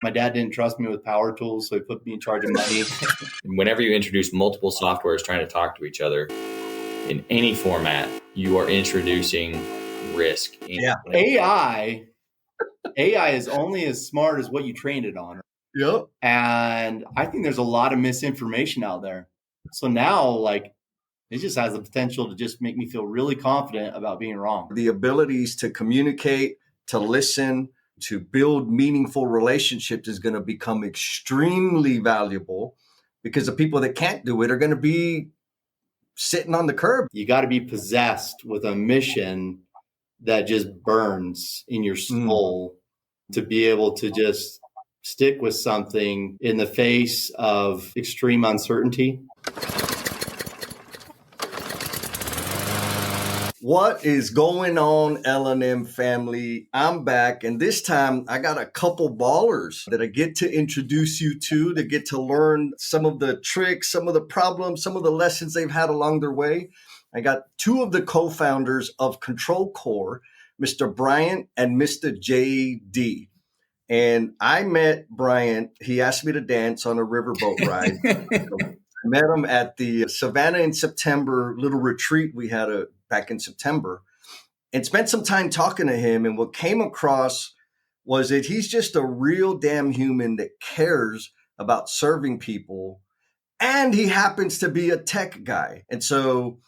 My dad didn't trust me with power tools, so he put me in charge of money. Whenever you introduce multiple softwares trying to talk to each other in any format, you are introducing risk. Yeah. AI is only as smart as what you trained it on. Yep. And I think there's a lot of misinformation out there. So now, like, it just has the potential to just make me feel really confident about being wrong. The abilities to communicate, to listen, to build meaningful relationships is going to become extremely valuable because the people that can't do it are going to be sitting on the curb. You got to be possessed with a mission that just burns in your soul to be able to just stick with something in the face of extreme uncertainty. What is going on, L&M family? I'm back, and this time I got a couple ballers that I get to introduce you to get to learn some of the tricks, some of the problems, some of the lessons they've had along their way. I got two of the co-founders of ControlQore, Mr. Bryant and Mr. JD. And I met Bryant. He asked me to dance on a riverboat ride. I met him at the Savannah in September little retreat we had back in September, and spent some time talking to him. And what came across was that he's just a real damn human that cares about serving people. And he happens to be a tech guy. And so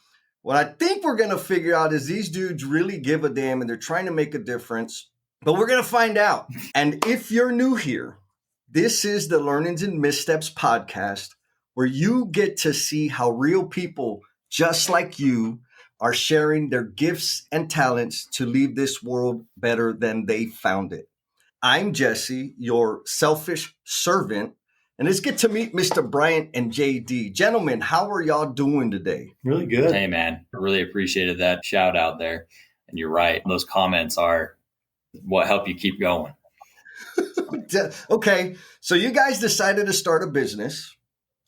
what I think we're going to figure out is these dudes really give a damn and they're trying to make a difference. But we're going to find out. And if you're new here, this is the Learnings and Missteps podcast, where you get to see how real people just like you are sharing their gifts and talents to leave this world better than they found it. I'm Jesse, your selfish servant, and let's get to meet Mr. Bryant and JD. Gentlemen, how are y'all doing today? Really good. Hey, man, I really appreciated that shout out there. And you're right. Those comments are what help you keep going. Okay, so you guys decided to start a business.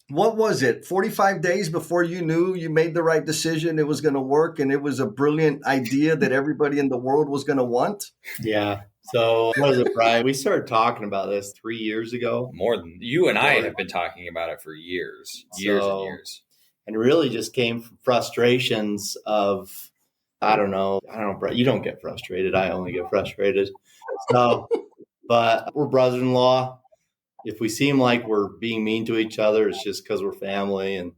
What was it? 45 days before you knew you made the right decision, it was going to work, and it was a brilliant idea that everybody in the world was going to want? Yeah. So what is it, Brian? We started talking about this 3 years ago. More than you and I have been talking about it for years and years. And really just came from frustrations of, I don't know, Brian, you don't get frustrated. I only get frustrated. So, but we're brothers-in-law. If we seem like we're being mean to each other, it's just because we're family, and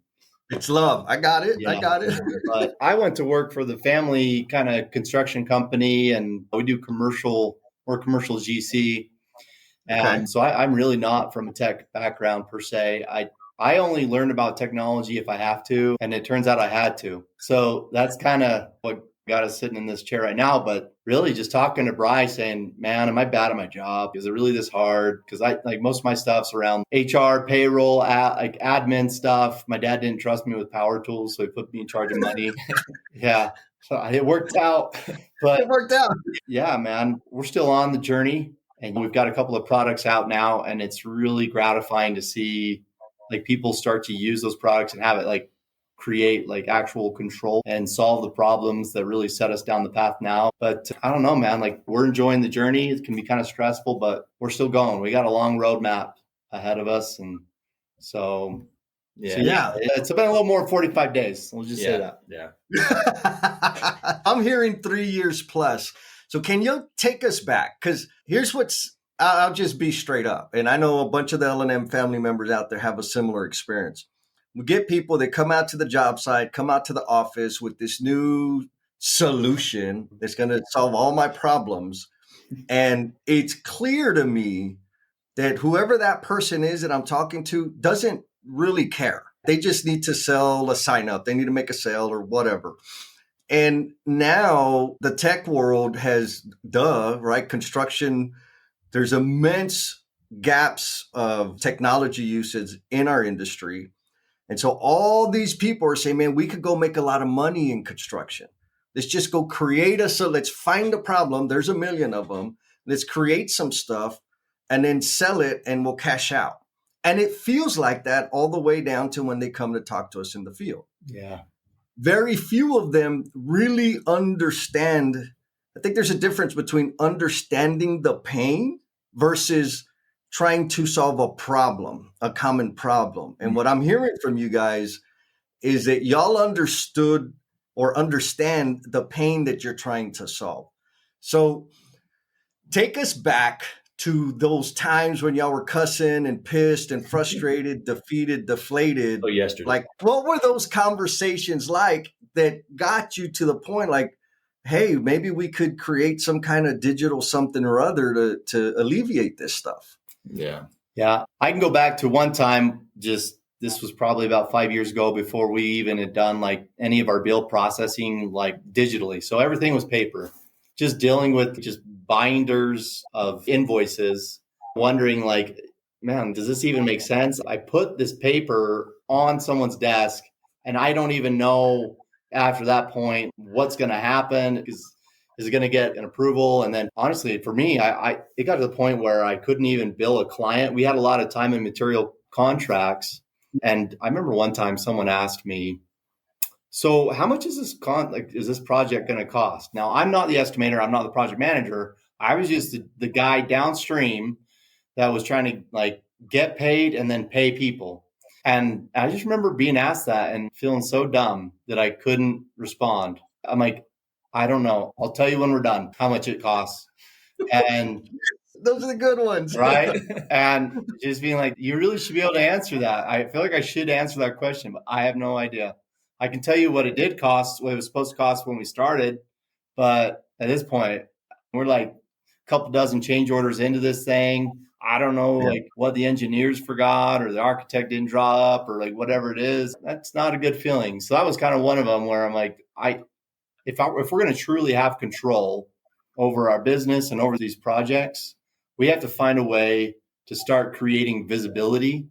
it's love. I got it. Yeah. I got it. But I went to work for the family kind of construction company, and we do commercial GC. And so I'm really not from a tech background per se. I only learned about technology if I have to, and it turns out I had to. So that's kind of what got us sitting in this chair right now. But really just talking to Bryce saying, man, am I bad at my job? Is it really this hard? Because most of my stuff's around HR, payroll, like admin stuff. My dad didn't trust me with power tools, so he put me in charge of money. Yeah. So it worked out. But it worked out. Yeah, man, we're still on the journey, and we've got a couple of products out now, and it's really gratifying to see like people start to use those products and have it like create like actual control and solve the problems that really set us down the path now. But I don't know, man, like we're enjoying the journey. It can be kind of stressful, but we're still going. We got a long roadmap ahead of us. And so, it's been a little more than 45 days. We'll just say that. Yeah. I'm hearing 3 years plus. So can you take us back? Because here's I'll just be straight up. And I know a bunch of the L&M family members out there have a similar experience. We get people that come out to the job site, come out to the office with this new solution that's going to solve all my problems. And it's clear to me that whoever that person is that I'm talking to doesn't really care. They just need to sell a sign up. They need to make a sale or whatever. And now the tech world has, construction, there's immense gaps of technology usage in our industry. And so all these people are saying, man, we could go make a lot of money in construction. Let's just go let's find a problem. There's a million of them. Let's create some stuff and then sell it and we'll cash out. And it feels like that all the way down to when they come to talk to us in the field. Yeah. Very few of them really understand. I think there's a difference between understanding the pain versus trying to solve a problem, a common problem. And what I'm hearing from you guys is that y'all understood or understand the pain that you're trying to solve. So take us back to those times when y'all were cussing and pissed and frustrated, defeated, deflated. Oh, yesterday. Like, what were those conversations like that got you to the point like, hey, maybe we could create some kind of digital something or other to alleviate this stuff? Yeah. I can go back to one time, this was probably about 5 years ago, before we even had done like any of our bill processing like digitally. So everything was paper, just dealing with just binders of invoices, wondering like, man, does this even make sense? I put this paper on someone's desk and I don't even know after that point what's going to happen. Is it going to get an approval? And then honestly, for me, it got to the point where I couldn't even bill a client. We had a lot of time and material contracts. And I remember one time someone asked me, so how much is is this project going to cost? Now, I'm not the estimator. I'm not the project manager. I was just the guy downstream that was trying to like get paid and then pay people. And I just remember being asked that and feeling so dumb that I couldn't respond. I'm like, I don't know. I'll tell you when we're done how much it costs. And those are the good ones. Right. And just being like, you really should be able to answer that. I feel like I should answer that question, but I have no idea. I can tell you what it did cost, what it was supposed to cost when we started. But at this point, we're like a couple dozen change orders into this thing. I don't know like what the engineers forgot or the architect didn't draw up or like whatever it is. That's not a good feeling. So that was kind of one of them where I'm like, if we're going to truly have control over our business and over these projects, we have to find a way to start creating visibility.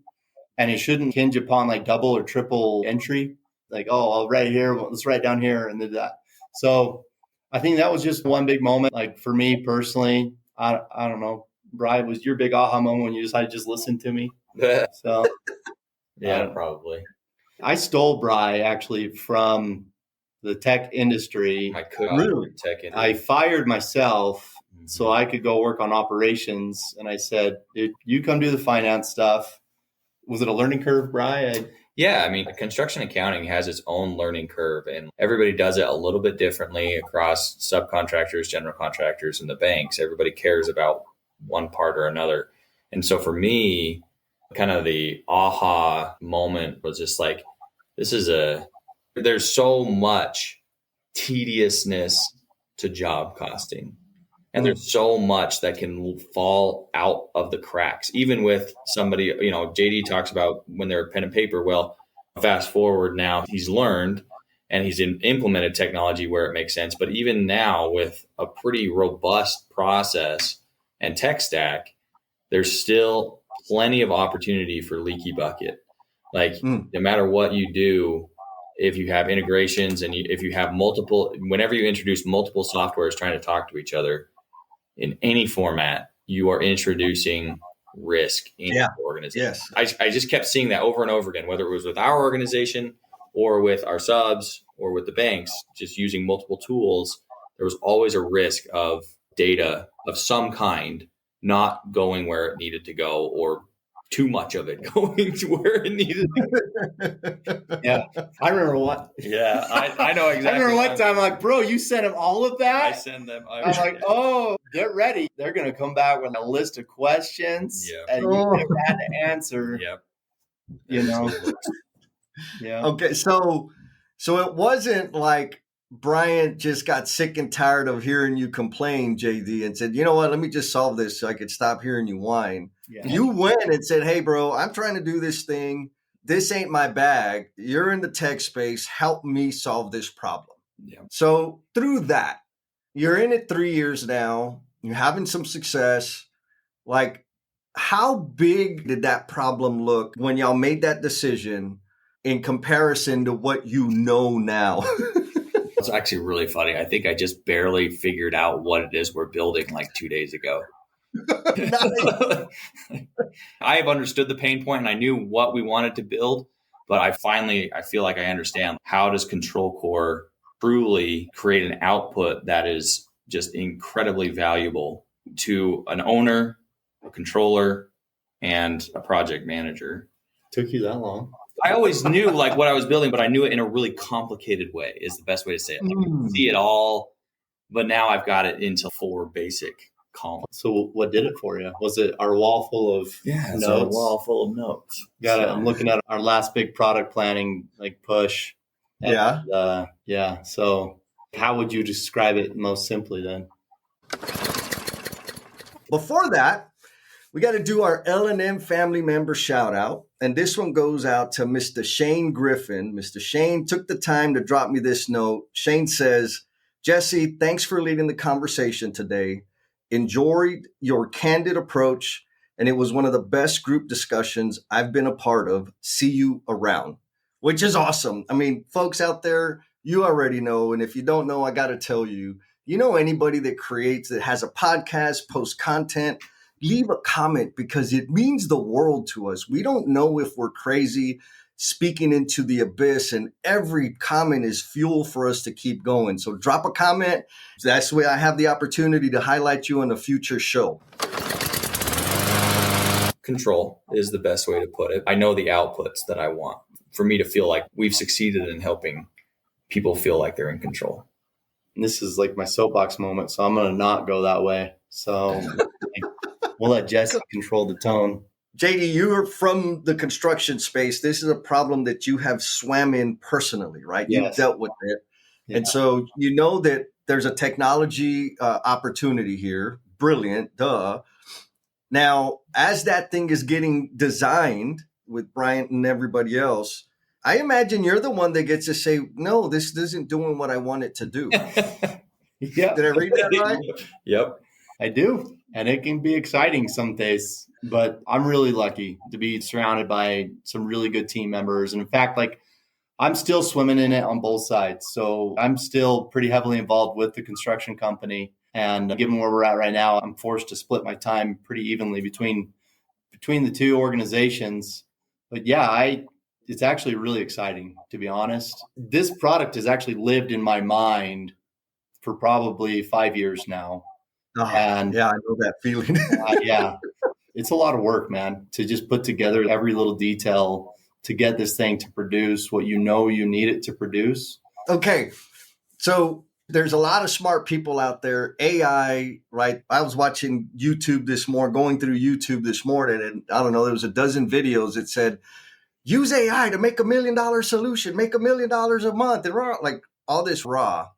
And it shouldn't hinge upon like double or triple entry. Like, oh, I'll write here, let's write down here and do that. So I think that was just one big moment. Like for me personally, I don't know, Bryant, was your big aha moment when you decided to just listen to me? So Yeah, probably. I stole Bryant actually from the tech industry. I could Really? tech industry. I fired myself so I could go work on operations. And I said, dude, you come do the finance stuff. Was it a learning curve, Bryant? Yeah, I mean, construction accounting has its own learning curve, and everybody does it a little bit differently across subcontractors, general contractors, and the banks. Everybody cares about one part or another. And so for me, kind of the aha moment was just like, there's so much tediousness to job costing. And there's so much that can fall out of the cracks, even with somebody, JD talks about when they're pen and paper. Well, fast forward now, he's learned and he's implemented technology where it makes sense. But even now with a pretty robust process and tech stack, there's still plenty of opportunity for leaky bucket. Like no matter what you do, if you have integrations and if you have whenever you introduce multiple softwares trying to talk to each other, in any format, you are introducing risk in your organization. Yes. I just kept seeing that over and over again, whether it was with our organization or with our subs or with the banks, just using multiple tools. There was always a risk of data of some kind not going where it needed to go, or too much of it going to where it needed to go. Yeah. I remember what. Yeah, I know exactly. I remember one time I'm like, bro, you sent them all of that? I send them. I'm like, oh, get ready. They're going to come back with a list of questions and you had to answer. Yep. Yeah. Okay. So it wasn't like Bryant just got sick and tired of hearing you complain, JD, and said, you know what, let me just solve this so I could stop hearing you whine. Yeah. You went and said, hey, bro, I'm trying to do this thing. This ain't my bag. You're in the tech space. Help me solve this problem. Yeah. So through that, you're in it 3 years now. You're having some success. Like, how big did that problem look when y'all made that decision in comparison to what you know now? It's actually really funny. I think I just barely figured out what it is we're building like 2 days ago. I have understood the pain point and I knew what we wanted to build, but I feel like I understand how does ControlQore truly create an output that is just incredibly valuable to an owner, a controller, and a project manager. Took you that long? I always knew like what I was building, but I knew it in a really complicated way is the best way to say it. Like, I could see it all, but now I've got it into 4 basic columns. So what did it for you? Was it our wall full of notes? Our wall full of notes. I'm looking at our last big product planning like push. And, So how would you describe it most simply then? Before that, we got to do our L&M family member shout out. And this one goes out to Mr. Shane Griffin. Mr. Shane took the time to drop me this note. Shane says, Jesse, thanks for leading the conversation today. Enjoyed your candid approach, and it was one of the best group discussions I've been a part of. See you around, which is awesome. I mean, folks out there, you already know. And if you don't know, I got to tell you, anybody that has a podcast, posts content, leave a comment because it means the world to us. We don't know if we're crazy speaking into the abyss, and every comment is fuel for us to keep going. So drop a comment. That's the way I have the opportunity to highlight you on a future show. Control is the best way to put it. I know the outputs that I want for me to feel like we've succeeded in helping people feel like they're in control. And this is like my soapbox moment, so I'm going to not go that way. So we'll let Jesse control the tone. JD, you're from the construction space. This is a problem that you have swam in personally, right? Yes. You've dealt with it. Yeah. And so you know that there's a technology opportunity here. Brilliant, duh. Now, as that thing is getting designed with Bryant and everybody else, I imagine you're the one that gets to say, no, this isn't doing what I want it to do. Yeah. Did I read that right? Yep. I do. And it can be exciting some days, but I'm really lucky to be surrounded by some really good team members. And in fact, like I'm still swimming in it on both sides. So I'm still pretty heavily involved with the construction company. And given where we're at right now, I'm forced to split my time pretty evenly between the two organizations. But yeah, it's actually really exciting, to be honest. This product has actually lived in my mind for probably 5 years now. And yeah, I know that feeling. Yeah, it's a lot of work, man, to just put together every little detail to get this thing to produce what you need it to produce. Okay. So there's a lot of smart people out there. AI, right? I was watching YouTube going through YouTube this morning, and I don't know, there was a dozen videos that said, use AI to make $1 million solution, make $1 million a month, and like all this raw.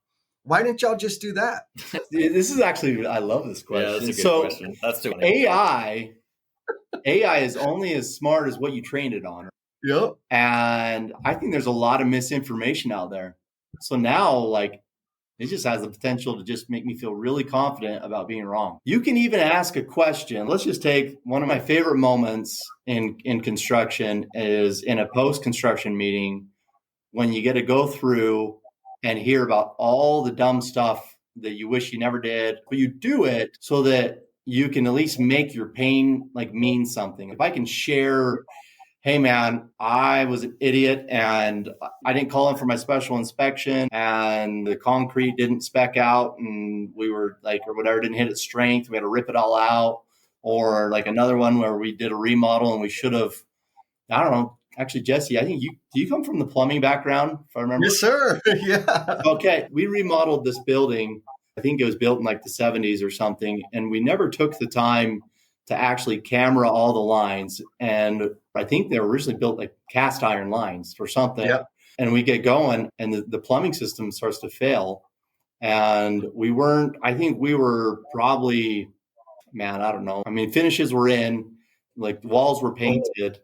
Why didn't y'all just do that? This is actually, I love this question. Yeah, that's a good question. That's too AI is only as smart as what you trained it on. Yep. And I think there's a lot of misinformation out there. So now, like, it just has the potential to just make me feel really confident about being wrong. You can even ask a question. Let's just take one of my favorite moments in construction is in a post-construction meeting when you get to go through and hear about all the dumb stuff that you wish you never did, but you do it so that you can at least make your pain like mean something. If I can share, hey man, I was an idiot and I didn't call in for my special inspection and the concrete didn't spec out and we were like, or whatever, didn't hit its strength. We had to rip it all out. Or like another one where we did a remodel and we should have, I don't know. Actually, Jesse, I think do you come from the plumbing background, if I remember? Yes, sir. Yeah. Okay. We remodeled this building. I think it was built in like the 70s or something. And we never took the time to actually camera all the lines. And I think they were originally built like cast iron lines or something. Yep. And we get going and the plumbing system starts to fail. And I think we were probably, man, I don't know. I mean, finishes were in, like the walls were painted.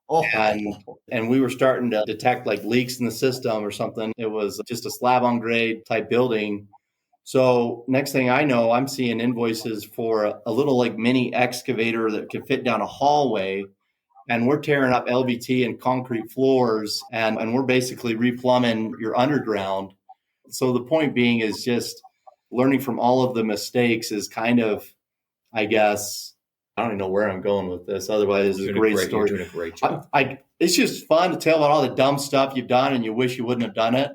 And we were starting to detect like leaks in the system or something. It was just a slab on grade type building. So next thing I know, I'm seeing invoices for a little like mini excavator that could fit down a hallway. And we're tearing up LVT and concrete floors and we're basically replumbing your underground. So the point being is just learning from all of the mistakes is kind of, I guess, I don't even know where I'm going with this. Otherwise, it's a great story. You're doing a great job. It's just fun to tell about all the dumb stuff you've done and you wish you wouldn't have done it.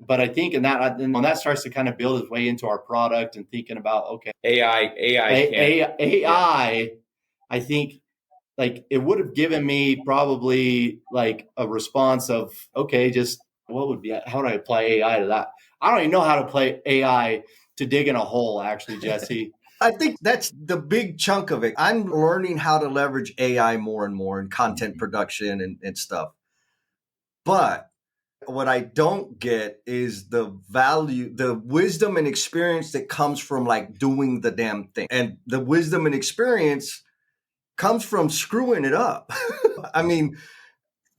But I think when that starts to kind of build its way into our product and thinking about, okay, AI, I think like it would have given me probably like a response of, okay, just what would be, how do I apply AI to that? I don't even know how to play AI to dig in a hole, actually, Jesse. I think that's the big chunk of it. I'm learning how to leverage AI more and more in content production and stuff. But what I don't get is the value, the wisdom and experience that comes from like doing the damn thing. And the wisdom and experience comes from screwing it up. I mean,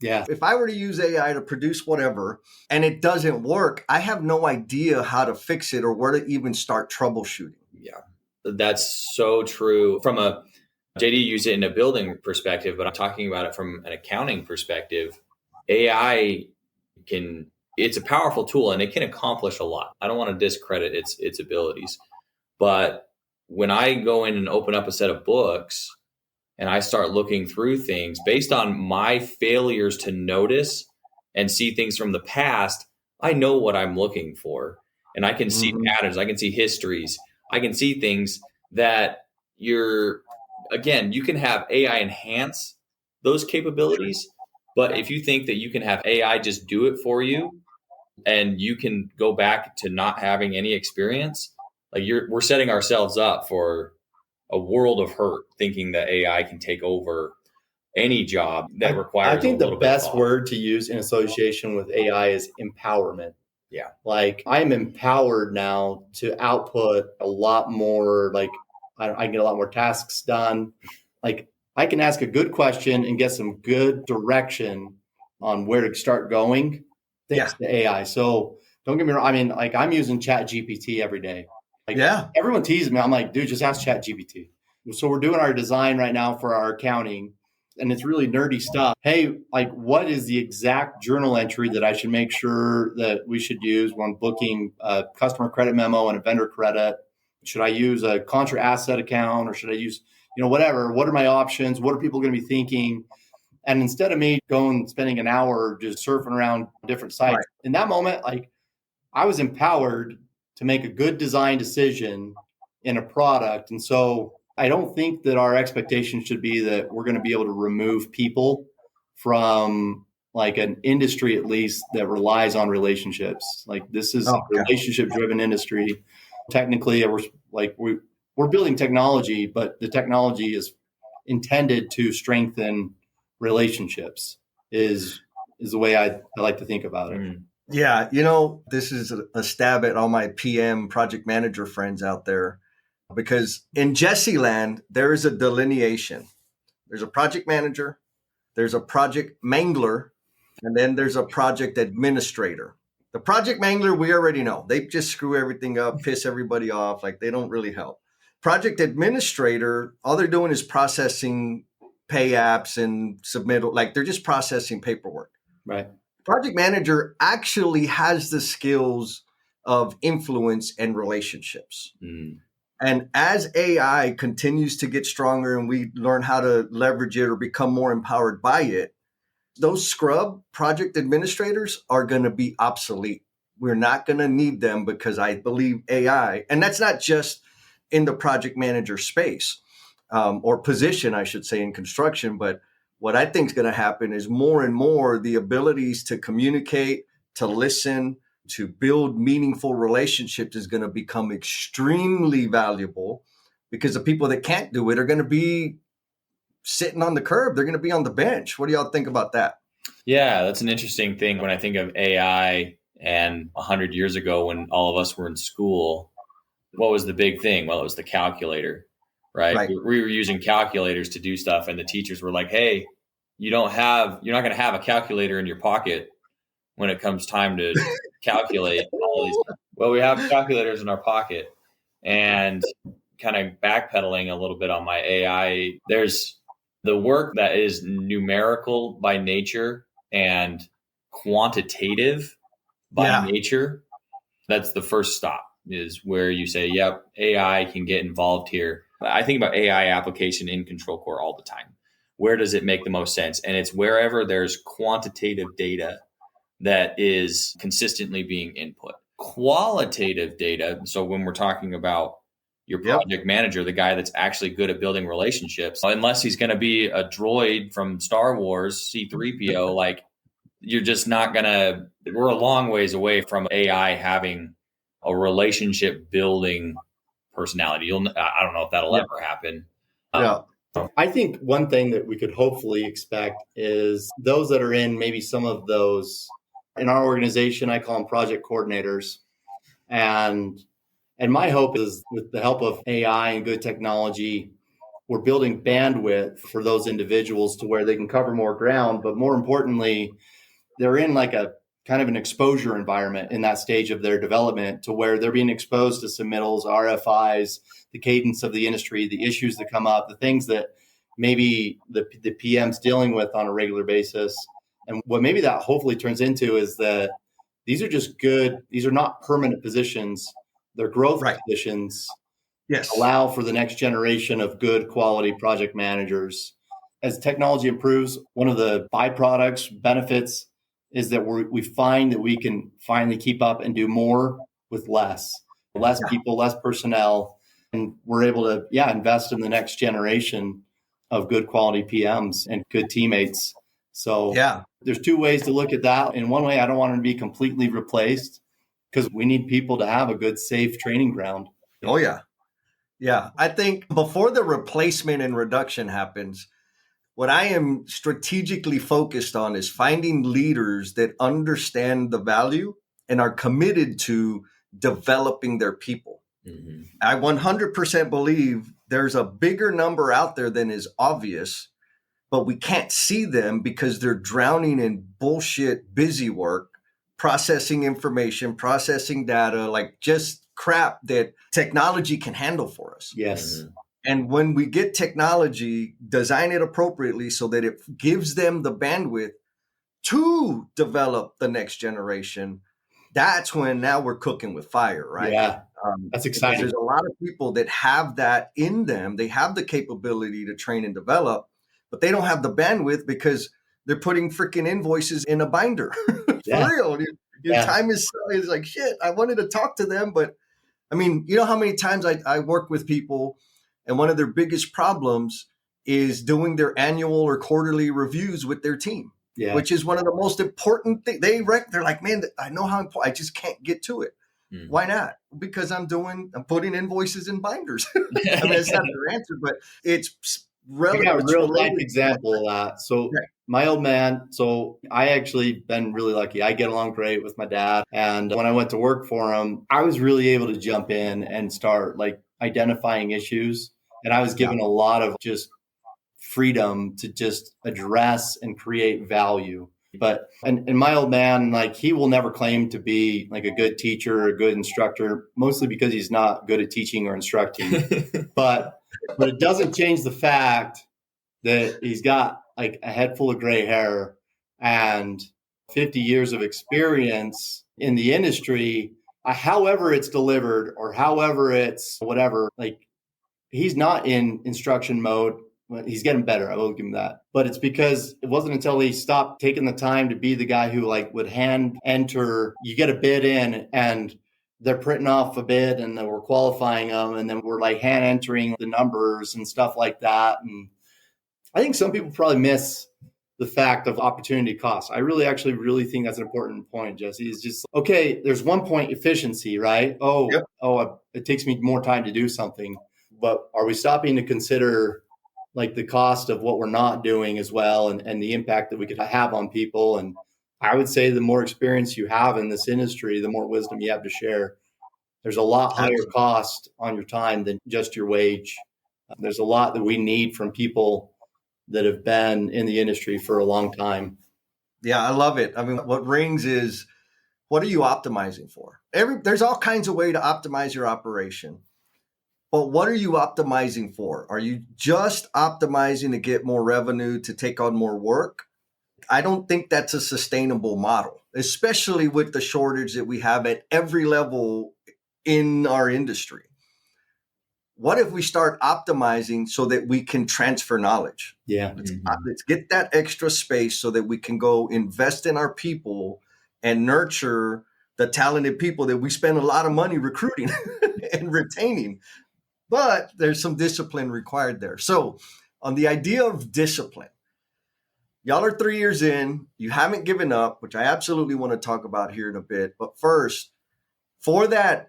yeah, if I were to use AI to produce whatever and it doesn't work, I have no idea how to fix it or where to even start troubleshooting. Yeah, that's so true. From a JD used it in a building perspective, but I'm talking about it from an accounting perspective. AI it's a powerful tool and it can accomplish a lot. I don't want to discredit its abilities, but when I go in and open up a set of books and I start looking through things based on my failures to notice and see things from the past, I know what I'm looking for, and I can see patterns. I can see histories. I can see things that you can have AI enhance those capabilities. But if you think that you can have AI just do it for you and you can go back to not having any experience, like we're setting ourselves up for a world of hurt thinking that AI can take over any job that requires. I think the best word to use in association with AI is empowerment. Yeah. Like I'm empowered now to output a lot more, like I can get a lot more tasks done. Like I can ask a good question and get some good direction on where to start going thanks to AI. So don't get me wrong. I mean, like I'm using Chat GPT every day. Like everyone teases me. I'm like, dude, just ask Chat GPT. So we're doing our design right now for our accounting, and it's really nerdy stuff. Hey, like what is the exact journal entry that I should make sure that we should use when booking a customer credit memo and a vendor credit? Should I use a contra asset account or should I use, whatever? What are my options? What are people going to be thinking? And instead of me spending an hour just surfing around different sites, in that moment, like I was empowered to make a good design decision in a product. And so I don't think that our expectation should be that we're going to be able to remove people from like an industry, at least that relies on relationships. Like this is a relationship driven industry. Technically, we're building technology, but the technology is intended to strengthen relationships is the way I like to think about it. Yeah. This is a stab at all my PM project manager friends out there, because in Jesse land, there is a delineation. There's a project manager, there's a project mangler, and then there's a project administrator. The project mangler, we already know. They just screw everything up, piss everybody off. Like they don't really help. Project administrator, all they're doing is processing pay apps and submittal. Like they're just processing paperwork. Right. Project manager actually has the skills of influence and relationships. And as AI continues to get stronger and we learn how to leverage it or become more empowered by it, those scrub project administrators are going to be obsolete. We're not going to need them because I believe AI, and that's not just in the project manager space or position, I should say, in construction, but what I think is going to happen is more and more the abilities to communicate, to listen, to build meaningful relationships is going to become extremely valuable, because the people that can't do it are going to be sitting on the curb. They're going to be on the bench. What do y'all think about that? Yeah, that's an interesting thing. When I think of AI and 100 years ago when all of us were in school, what was the big thing? Well, it was the calculator, right? We were using calculators to do stuff, and the teachers were like, hey, you're not going to have a calculator in your pocket when it comes time to calculate all these. Well, we have calculators in our pocket. And kind of backpedaling a little bit on my AI, there's the work that is numerical by nature and quantitative by nature. That's the first stop, is where you say, yep, AI can get involved here. I think about AI application in ControlQore all the time. Where does it make the most sense? And it's wherever there's quantitative data that is consistently being input. Qualitative data, so when we're talking about your Yep. project manager, the guy that's actually good at building relationships, unless he's going to be a droid from Star Wars, C-3PO, like you're just not going to, we're a long ways away from AI having a relationship building personality. I don't know if that'll ever happen. Yeah. I think one thing that we could hopefully expect is those that are in maybe some of those, in our organization, I call them project coordinators. And my hope is with the help of AI and good technology, we're building bandwidth for those individuals to where they can cover more ground. But more importantly, they're in like a kind of an exposure environment in that stage of their development to where they're being exposed to submittals, RFIs, the cadence of the industry, the issues that come up, the things that maybe the PM's dealing with on a regular basis. And what maybe that hopefully turns into is that these are just good, these are not permanent positions. They're growth positions. Yes. Allow for the next generation of good quality project managers. As technology improves, one of the byproducts, benefits, is that we find that we can finally keep up and do more with less people, less personnel. And we're able to, invest in the next generation of good quality PMs and good teammates. So there's two ways to look at that. In one way, I don't want them to be completely replaced because we need people to have a good, safe training ground. Oh, yeah. Yeah. I think before the replacement and reduction happens, what I am strategically focused on is finding leaders that understand the value and are committed to developing their people. Mm-hmm. I 100% believe there's a bigger number out there than is obvious, but we can't see them because they're drowning in bullshit busy work, processing information, processing data, like just crap that technology can handle for us. Yes. Mm-hmm. And when we get technology, design it appropriately so that it gives them the bandwidth to develop the next generation. That's when now we're cooking with fire, right? Yeah, that's exciting. There's a lot of people that have that in them. They have the capability to train and develop, but they don't have the bandwidth because they're putting freaking invoices in a binder. For real. Your time is like, shit, I wanted to talk to them, but I mean, you know how many times I work with people and one of their biggest problems is doing their annual or quarterly reviews with their team, which is one of the most important things. They're like, man, I know how important, I just can't get to it. Mm. Why not? Because I'm putting invoices in binders. I mean, that's not their answer, but it's relevant. I got a real life example of that. So my old man, so I actually been really lucky. I get along great with my dad. And when I went to work for him, I was really able to jump in and start like identifying issues. And I was given a lot of just freedom to just address and create value. But, and my old man, like he will never claim to be like a good teacher or a good instructor, mostly because he's not good at teaching or instructing. but it doesn't change the fact that he's got like a head full of gray hair and 50 years of experience in the industry. However it's delivered or however it's whatever, like he's not in instruction mode. He's getting better. I will give him that. But it's because it wasn't until he stopped taking the time to be the guy who like would hand enter, you get a bid in and they're printing off a bid and then we're qualifying them. And then we're like hand entering the numbers and stuff like that. And I think some people probably miss the fact of opportunity cost. I really think that's an important point, Jesse. It's just, okay, there's 1 point efficiency, right? It takes me more time to do something. But are we stopping to consider like the cost of what we're not doing as well and the impact that we could have on people? And I would say the more experience you have in this industry, the more wisdom you have to share. There's a lot higher cost on your time than just your wage. There's a lot that we need from people that have been in the industry for a long time. Yeah, I love it. I mean, what rings is, what are you optimizing for? There's all kinds of ways to optimize your operation. But what are you optimizing for? Are you just optimizing to get more revenue, to take on more work? I don't think that's a sustainable model, especially with the shortage that we have at every level in our industry. What if we start optimizing so that we can transfer knowledge? Yeah. Let's get that extra space so that we can go invest in our people and nurture the talented people that we spend a lot of money recruiting and retaining. but there's some discipline required there. So on the idea of discipline, y'all are 3 years in, you haven't given up, which I absolutely want to talk about here in a bit. But first, for that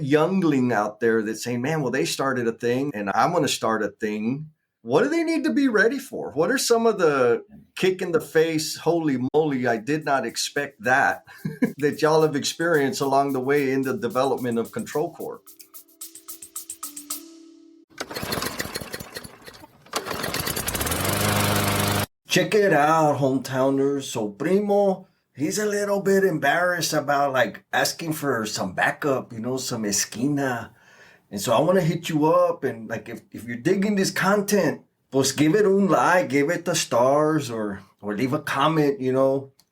youngling out there that's saying, man, well, they started a thing and I want to start a thing. What do they need to be ready for? What are some of the kick in the face, holy moly, I did not expect that, that y'all have experienced along the way in the development of ControlQore? Check it out, hometowners. So Primo, he's a little bit embarrassed about like asking for some backup, some esquina. And so I want to hit you up and like if you're digging this content, pues give it un like, give it the stars or leave a comment,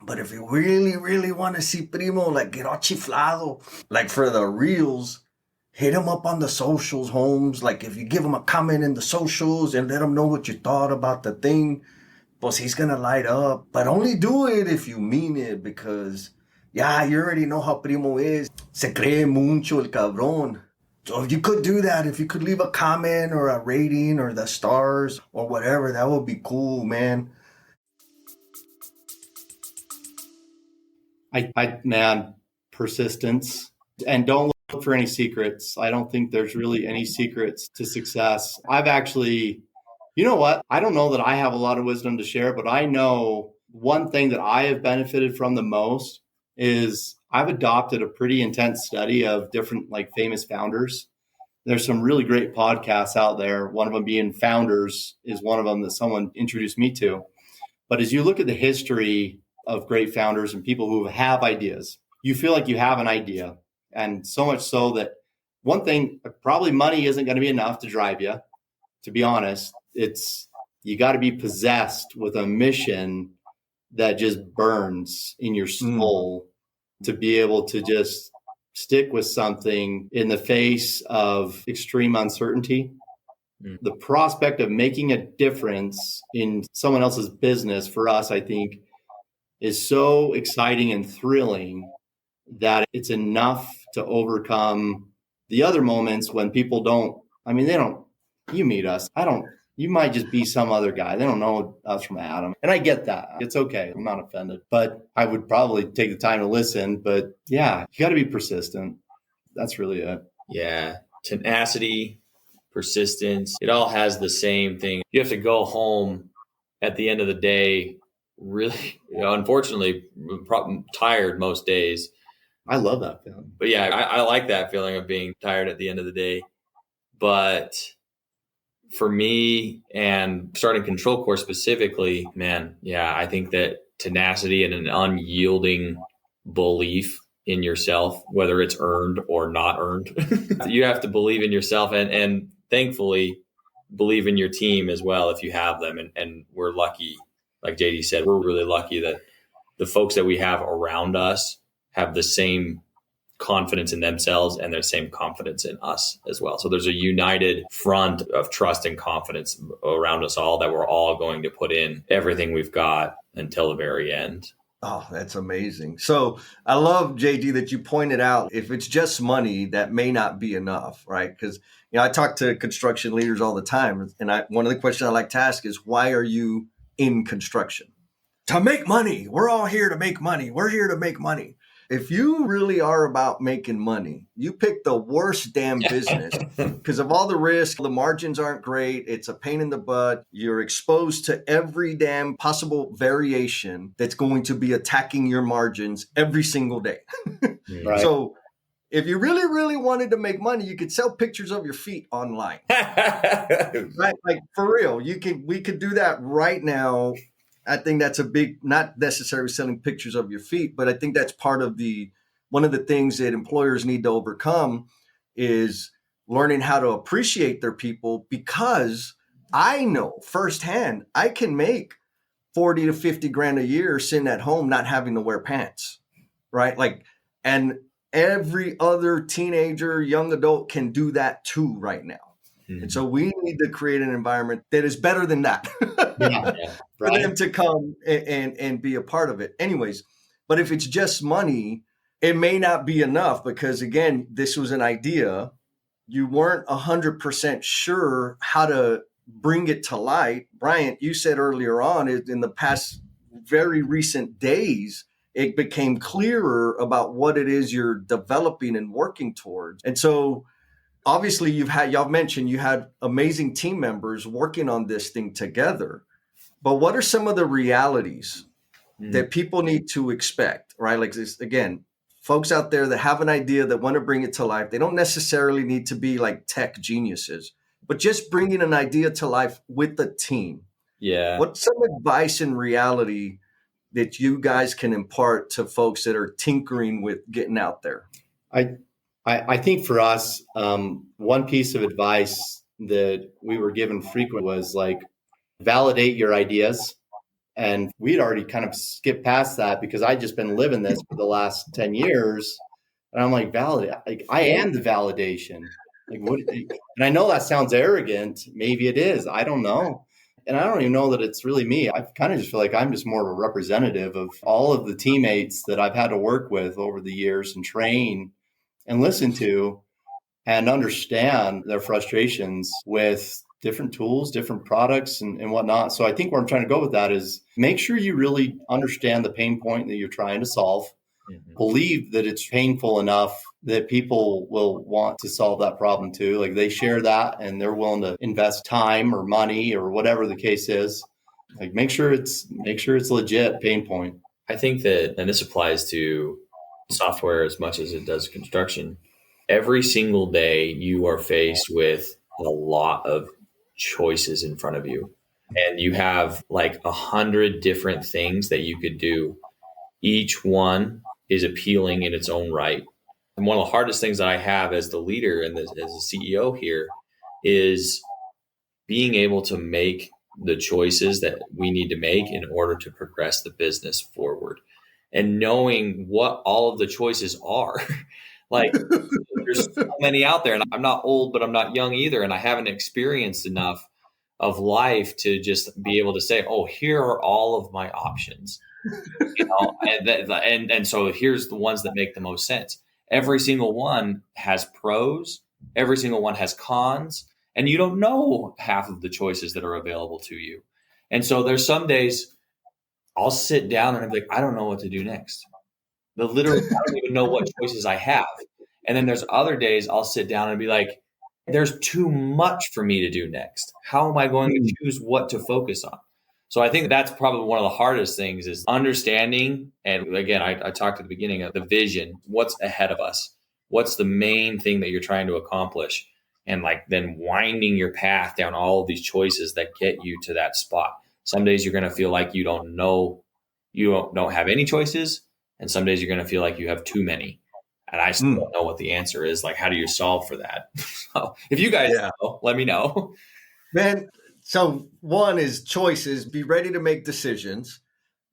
But if you really, really want to see Primo like get all chiflado, like for the reels, hit him up on the socials, Holmes. Like if you give him a comment in the socials and let him know what you thought about the thing, pues he's going to light up. But only do it if you mean it because, yeah, you already know how Primo is. Se cree mucho el cabrón. So if you could do that, if you could leave a comment or a rating or the stars or whatever, that would be cool, man. Man, persistence. And don't look for any secrets. I don't think there's really any secrets to success. I've actually, you know what? I don't know that I have a lot of wisdom to share, but I know one thing that I have benefited from the most is I've adopted a pretty intense study of different like famous founders. There's some really great podcasts out there. One of them being Founders is one of them that someone introduced me to. But as you look at the history of great founders and people who have ideas, you feel like you have an idea. And so much so that one thing, probably money isn't going to be enough to drive you. To be honest, you got to be possessed with a mission that just burns in your soul to be able to just stick with something in the face of extreme uncertainty. The prospect of making a difference in someone else's business for us, I think, is so exciting and thrilling that it's enough to overcome the other moments when people you meet us. You might just be some other guy. They don't know us from Adam. And I get that. It's okay. I'm not offended. But I would probably take the time to listen. But yeah, you got to be persistent. That's really it. Yeah. Tenacity, persistence. It all has the same thing. You have to go home at the end of the day, really, unfortunately, tired most days. I love that feeling. But yeah, I like that feeling of being tired at the end of the day. But for me and starting ControlQore specifically, man, yeah, I think that tenacity and an unyielding belief in yourself, whether it's earned or not earned, you have to believe in yourself and thankfully believe in your team as well if you have them. And we're lucky, like JD said, we're really lucky that the folks that we have around us have the same confidence in themselves and their same confidence in us as well. So there's a united front of trust and confidence around us all that we're all going to put in everything we've got until the very end. Oh, that's amazing. So I love, JD, that you pointed out if it's just money, that may not be enough, right? Because I talk to construction leaders all the time. And one of the questions I like to ask is, why are you in construction? To make money. We're all here to make money. We're here to make money. If you really are about making money, you pick the worst damn business because of all the risk. The margins aren't great. It's a pain in the butt. You're exposed to every damn possible variation that's going to be attacking your margins every single day. Right. So if you really, really wanted to make money, you could sell pictures of your feet online. Right? Like for real, we could do that right now. I think that's a big, not necessarily selling pictures of your feet, but I think that's part of one of the things that employers need to overcome is learning how to appreciate their people, because I know firsthand, I can make 40 to 50 grand a year sitting at home, not having to wear pants, right? Like, and every other teenager, young adult can do that too right now. And so we need to create an environment that is better than that for them to come and be a part of it. Anyways, but if it's just money, it may not be enough because, again, this was an idea you weren't 100% sure how to bring it to light. Bryant, you said earlier on, in the past very recent days, it became clearer about what it is you're developing and working towards. And so obviously y'all mentioned you had amazing team members working on this thing together. But what are some of the realities that people need to expect, right? Like this, again, folks out there that have an idea that want to bring it to life, they don't necessarily need to be like tech geniuses, but just bringing an idea to life with the team. Yeah. What's some advice and reality that you guys can impart to folks that are tinkering with getting out there? I think for us, one piece of advice that we were given frequent was like, validate your ideas. And we'd already kind of skipped past that because I'd just been living this for the last 10 years. And I'm like, validate, like I am the validation. Like what? And I know that sounds arrogant. Maybe it is. I don't know. And I don't even know that it's really me. I kind of just feel like I'm just more of a representative of all of the teammates that I've had to work with over the years and train and listen to and understand their frustrations with different tools, different products and whatnot. So I think where I'm trying to go with that is make sure you really understand the pain point that you're trying to solve. Mm-hmm. Believe that it's painful enough that people will want to solve that problem too. Like they share that and they're willing to invest time or money or whatever the case is. Like make sure it's legit pain point. I think that, and this applies to software as much as it does construction, every single day you are faced with a lot of choices in front of you. And you have like 100 different things that you could do. Each one is appealing in its own right. And one of the hardest things that I have as the leader and as a CEO here is being able to make the choices that we need to make in order to progress the business forward. And knowing what all of the choices are. Like there's so many out there, and I'm not old, but I'm not young either. And I haven't experienced enough of life to just be able to say, oh, here are all of my options, and so here's the ones that make the most sense. Every single one has pros. Every single one has cons, and you don't know half of the choices that are available to you. And so there's some days I'll sit down and I'm like, I don't know what to do next. Literally, I don't even know what choices I have. And then there's other days I'll sit down and be like, there's too much for me to do next. How am I going to choose what to focus on? So I think that's probably one of the hardest things is understanding. And again, I talked at the beginning of the vision, what's ahead of us? What's the main thing that you're trying to accomplish? And like then winding your path down all of these choices that get you to that spot. Some days you're going to feel like you don't know, you don't have any choices. And some days you're going to feel like you have too many. And I still don't know what the answer is. Like, how do you solve for that? So if you guys know, let me know. Man, so one is choices, be ready to make decisions.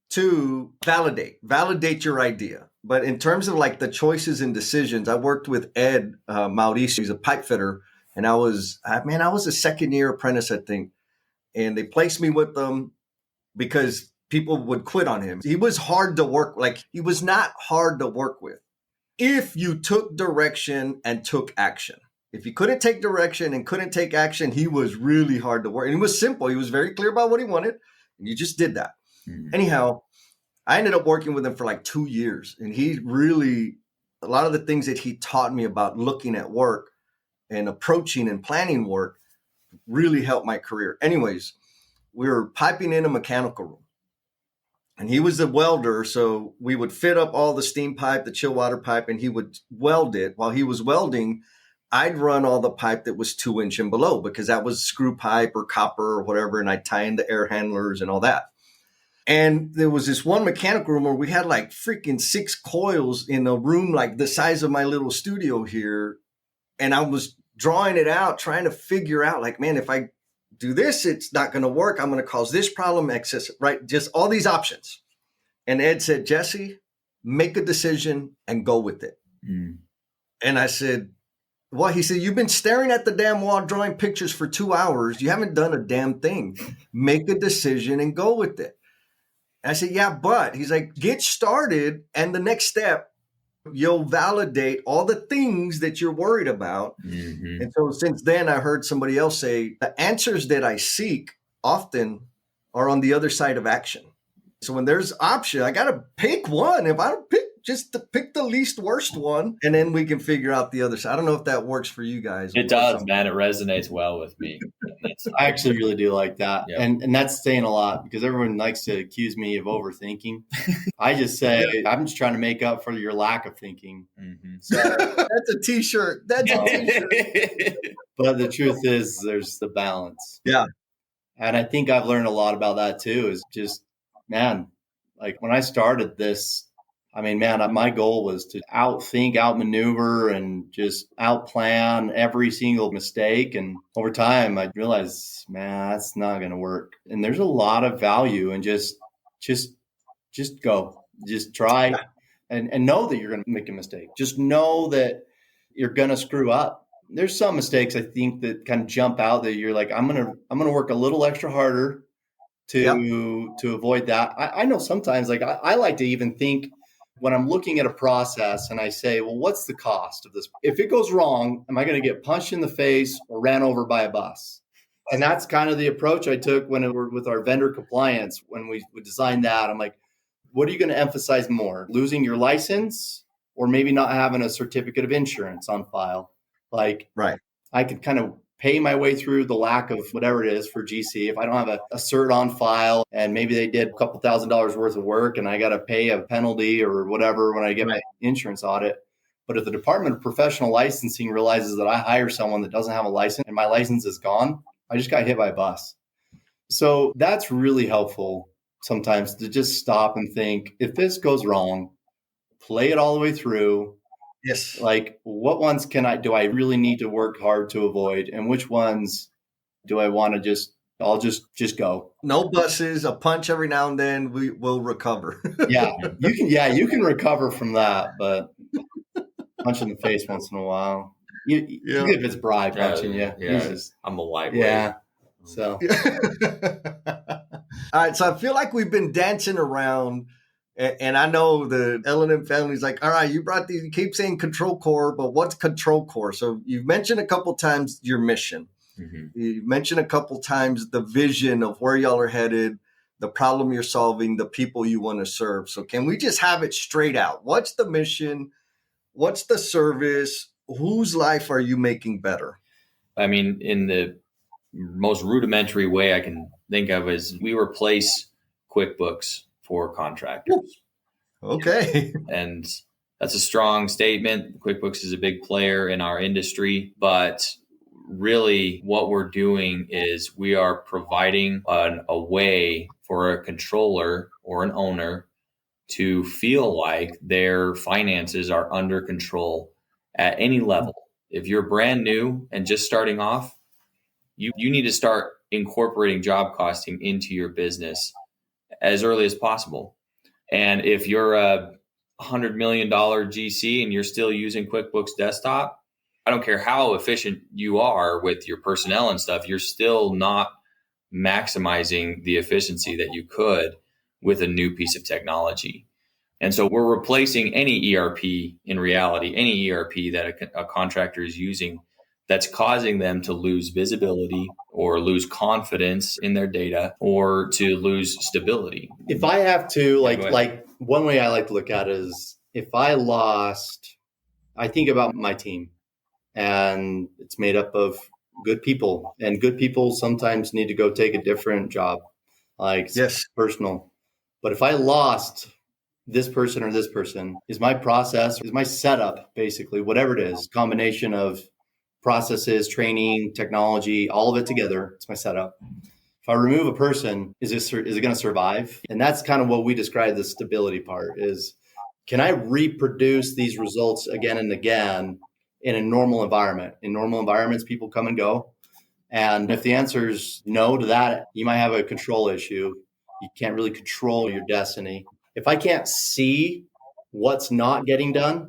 Two, validate your idea. But in terms of like the choices and decisions, I worked with Ed Mauricio. He's a pipe fitter. And I was a second year apprentice, I think. And they placed me with them because people would quit on him. He was hard to work. Like he was not hard to work with. If you took direction and took action. If you couldn't take direction and couldn't take action, he was really hard to work. And he was simple. He was very clear about what he wanted. And you just did that. Anyhow, I ended up working with him for like 2 years. And he really, a lot of the things that he taught me about looking at work and approaching and planning work really helped my career. Anyways, we were piping in a mechanical room. And he was a welder, so we would fit up all the steam pipe, the chill water pipe, and he would weld it. While he was welding, I'd run all the pipe that was 2 inch and below because that was screw pipe or copper or whatever, and I'd tie in the air handlers and all that. And there was this one mechanical room where we had like freaking 6 coils in a room like the size of my little studio here. And I was drawing it out, trying to figure out like, man, if I do this, it's not going to work. I'm going to cause this problem, excess, right? Just all these options. And Ed said, Jesse, make a decision and go with it. And I said, what? He said, you've been staring at the damn wall, drawing pictures for 2 hours. You haven't done a damn thing. Make a decision and go with it. And I said, yeah, but he's like, get started. And the next step You'll validate all the things that you're worried about. Mm-hmm. And so since then, I heard somebody else say the answers that I seek often are on the other side of action. So when there's option, I got to pick one. If I don't pick, just to pick the least worst one, and then we can figure out the other side. I don't know if that works for you guys. It does, man. It resonates well with me. I actually really do like that. Yep. And that's saying a lot because everyone likes to accuse me of overthinking. I just say, I'm just trying to make up for your lack of thinking. Mm-hmm. So that's a t-shirt. That's a t-shirt. But the truth is there's the balance. Yeah. And I think I've learned a lot about that too, is just, man, like when I started this, I mean, man, my goal was to outthink, outmaneuver, and just outplan every single mistake. And over time, I realized, man, that's not going to work. And there's a lot of value in just go, just try, and know that you're going to make a mistake. Just know that you're going to screw up. There's some mistakes I think that kind of jump out that you're like, I'm gonna work a little extra harder to avoid that. I know sometimes, like I like to even think, when I'm looking at a process and I say, well, what's the cost of this? If it goes wrong, am I going to get punched in the face or ran over by a bus? And that's kind of the approach I took when we were with our vendor compliance. When we designed that, I'm like, what are you going to emphasize more? Losing your license or maybe not having a certificate of insurance on file? Like, right. I could kind of pay my way through the lack of whatever it is for GC. If I don't have a cert on file and maybe they did a couple $1,000s worth of work and I got to pay a penalty or whatever when I get my insurance audit. But if the Department of Professional Licensing realizes that I hire someone that doesn't have a license and my license is gone, I just got hit by a bus. So that's really helpful sometimes to just stop and think, if this goes wrong, play it all the way through. Yes. Like, what ones do I really need to work hard to avoid? And which ones do I want to I'll just go. No buses, a punch every now and then, we will recover. You can recover from that, but punch in the face once in a while. Even if it's Bri punching you. Yeah. I'm a lightweight. Yeah. So. All right. So I feel like we've been dancing around. And I know the L&M family's like, all right, you keep saying ControlQore, but what's ControlQore? So you've mentioned a couple times your mission. Mm-hmm. You've mentioned a couple times the vision of where y'all are headed, the problem you're solving, the people you want to serve. So can we just have it straight out? What's the mission? What's the service? Whose life are you making better? I mean, in the most rudimentary way I can think of is we replace QuickBooks for contractors. Okay. And that's a strong statement. QuickBooks is a big player in our industry, but really what we're doing is we are providing a way for a controller or an owner to feel like their finances are under control at any level. If you're brand new and just starting off, you need to start incorporating job costing into your business as early as possible. And if you're a $100 million GC and you're still using QuickBooks Desktop, I don't care how efficient you are with your personnel and stuff, you're still not maximizing the efficiency that you could with a new piece of technology. And so we're replacing any ERP in reality, any ERP that a contractor is using that's causing them to lose visibility or lose confidence in their data or to lose stability. If I have to, like one way I like to look at it is if I think about my team and it's made up of good people, and good people sometimes need to go take a different job, personal. But if I lost this person or this person, is my process, is my setup, basically, whatever it is, combination of processes, training, technology, all of it together. It's my setup. If I remove a person, is it going to survive? And that's kind of what we describe the stability part is, can I reproduce these results again and again in a normal environment? In normal environments, people come and go. And if the answer is no to that, you might have a control issue. You can't really control your destiny. If I can't see what's not getting done,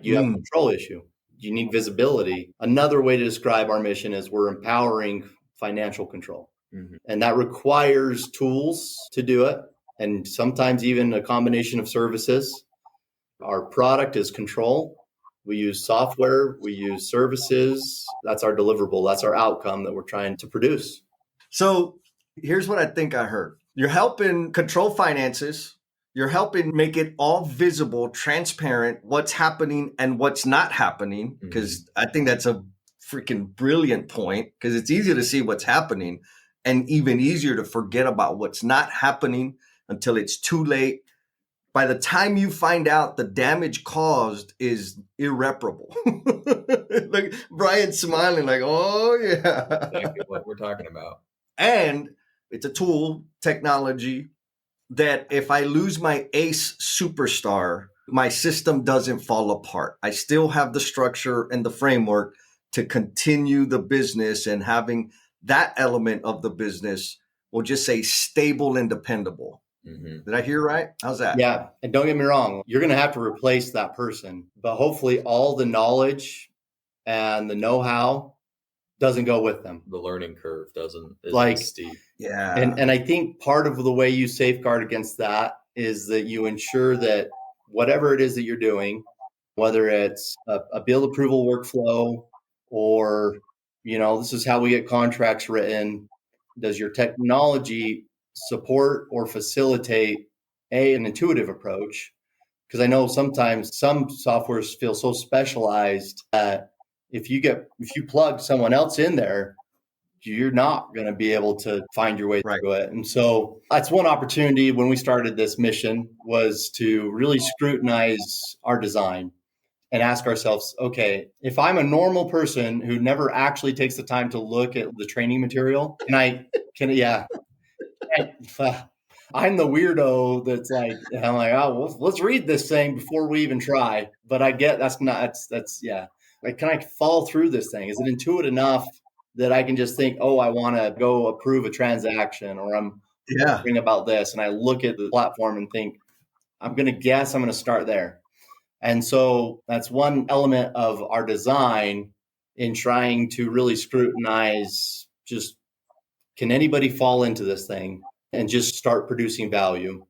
you have a control issue. You need visibility. Another way to describe our mission is we're empowering financial control. Mm-hmm. And that requires tools to do it. And sometimes even a combination of services. Our product is control. We use software, we use services. That's our deliverable. That's our outcome that we're trying to produce. So here's what I think I heard. You're helping control finances. You're helping make it all visible, transparent, what's happening and what's not happening. Because I think that's a freaking brilliant point, because it's easier to see what's happening and even easier to forget about what's not happening until it's too late. By the time you find out, the damage caused is irreparable. Like Brian smiling like, oh yeah. Exactly what we're talking about. And it's a tool, technology, that if I lose my ace superstar, my system doesn't fall apart. I still have the structure and the framework to continue the business, and having that element of the business, we'll just say stable and dependable. Did I hear right? How's that? Yeah. And don't get me wrong, you're going to have to replace that person, but hopefully all the knowledge and the know-how doesn't go with them. The learning curve isn't steep. Yeah. And I think part of the way you safeguard against that is that you ensure that whatever it is that you're doing, whether it's a bill approval workflow or, this is how we get contracts written, does your technology support or facilitate an intuitive approach? Because I know sometimes some softwares feel so specialized that if you plug someone else in there, you're not going to be able to find your way through it. And so that's one opportunity when we started this mission, was to really scrutinize our design and ask ourselves, okay, if I'm a normal person who never actually takes the time to look at the training material, I'm the weirdo that's like, I'm like, oh, well, let's read this thing before we even try. But I get that's like, can I fall through this thing? Is it intuitive enough that I can just think, oh, I want to go approve a transaction, or I'm wondering about this, and I look at the platform and think, I'm going to start there. And so that's one element of our design in trying to really scrutinize, just, can anybody fall into this thing and just start producing value?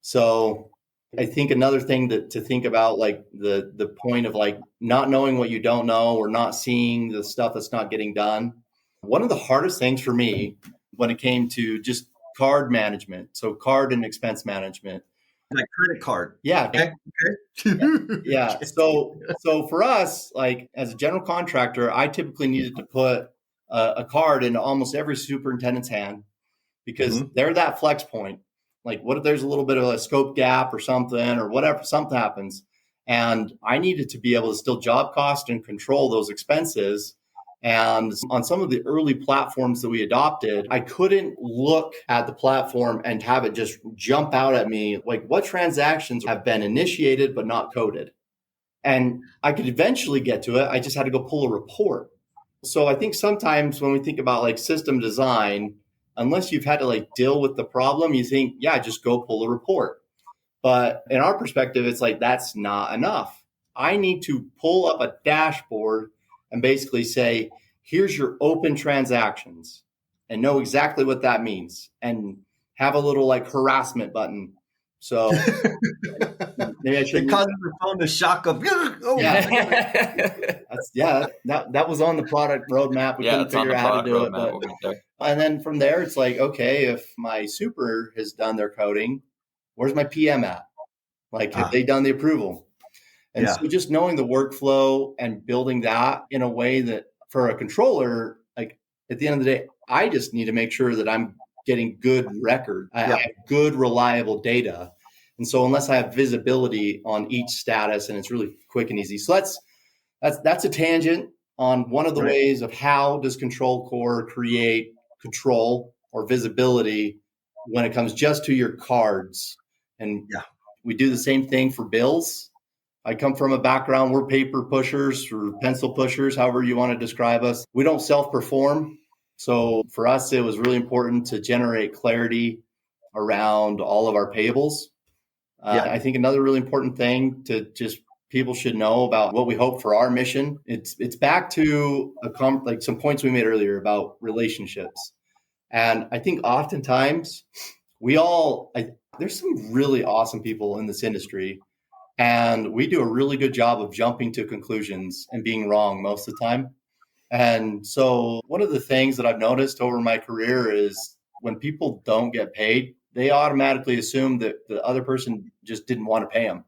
So I think another thing to think about, like the point of like not knowing what you don't know, or not seeing the stuff that's not getting done. One of the hardest things for me when it came to just card management, so card and expense management. Like credit card. Yeah. Okay. Yeah. So for us, like as a general contractor, I typically needed to put a card in almost every superintendent's hand, because they're that flex point. Like, what if there's a little bit of a scope gap or something, or whatever, something happens, and I needed to be able to still job cost and control those expenses. And on some of the early platforms that we adopted, I couldn't look at the platform and have it just jump out at me, like what transactions have been initiated but not coded. And I could eventually get to it. I just had to go pull a report. So I think sometimes when we think about like system design, unless you've had to like deal with the problem, you think, yeah, just go pull a report. But in our perspective, it's like, that's not enough. I need to pull up a dashboard and basically say, here's your open transactions, and know exactly what that means, and have a little like harassment button. So maybe I should. It causes the phone to shock of. Oh, That was on the product roadmap. We couldn't figure out how to do it. But, and then from there, it's like, okay, if my super has done their coding, where's my PM at? Like, have they done the approval? And so just knowing the workflow and building that in a way that for a controller, like at the end of the day, I just need to make sure that I'm getting good record, I have good, reliable data. And so unless I have visibility on each status, and it's really quick and easy. So that's a tangent on one of the ways of how does ControlQore create control or visibility when it comes just to your cards. And we do the same thing for bills. I come from a background, we're paper pushers or pencil pushers, however you want to describe us. We don't self-perform. So for us, it was really important to generate clarity around all of our payables. I think another really important thing to just people should know about what we hope for our mission. It's back to like some points we made earlier about relationships. And I think oftentimes there's some really awesome people in this industry And we do a really good job of jumping to conclusions and being wrong most of the time. And so one of the things that I've noticed over my career is when people don't get paid, they automatically assume that the other person just didn't want to pay them.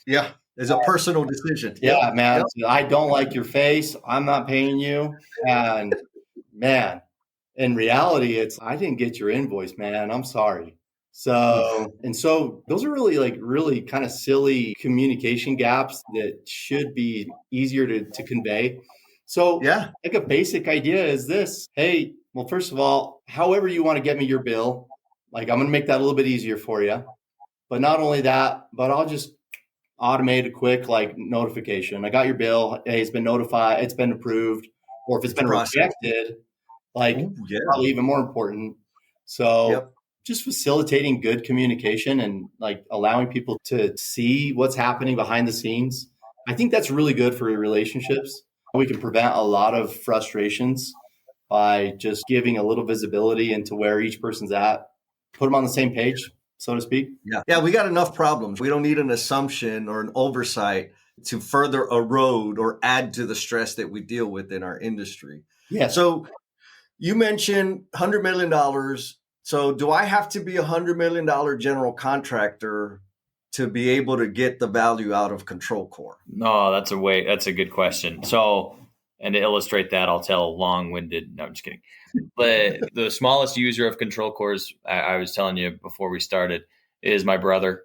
Yeah. It's a personal decision. Yeah, man. Yep. So I don't like your face. I'm not paying you. And man, in reality, it's I didn't get your invoice, man. I'm sorry. So those are really kind of silly communication gaps that should be easier to convey. So Yeah. like a basic idea is this. Hey, well, first of all, however you want to get me your bill, like I'm going to make that a little bit easier for you. But not only that, but I'll just automate a quick like notification. I got your bill. Hey, it's been notified. It's been approved. Or if it's been rejected, like probably even more important. So just facilitating good communication and like allowing people to see what's happening behind the scenes. I think that's really good for your relationships. We can prevent a lot of frustrations by just giving a little visibility into where each person's at, put them on the same page, so to speak. Yeah, we got enough problems. We don't need an assumption or an oversight to further erode or add to the stress that we deal with in our industry. Yeah. So you mentioned $100 million. So do I have to be a $100 million general contractor to be able to get the value out of ControlQore? No, that's a good question. So, and to illustrate that, I'll tell a long-winded, no, I'm just kidding. But the smallest user of ControlQores, I was telling you before we started, is my brother.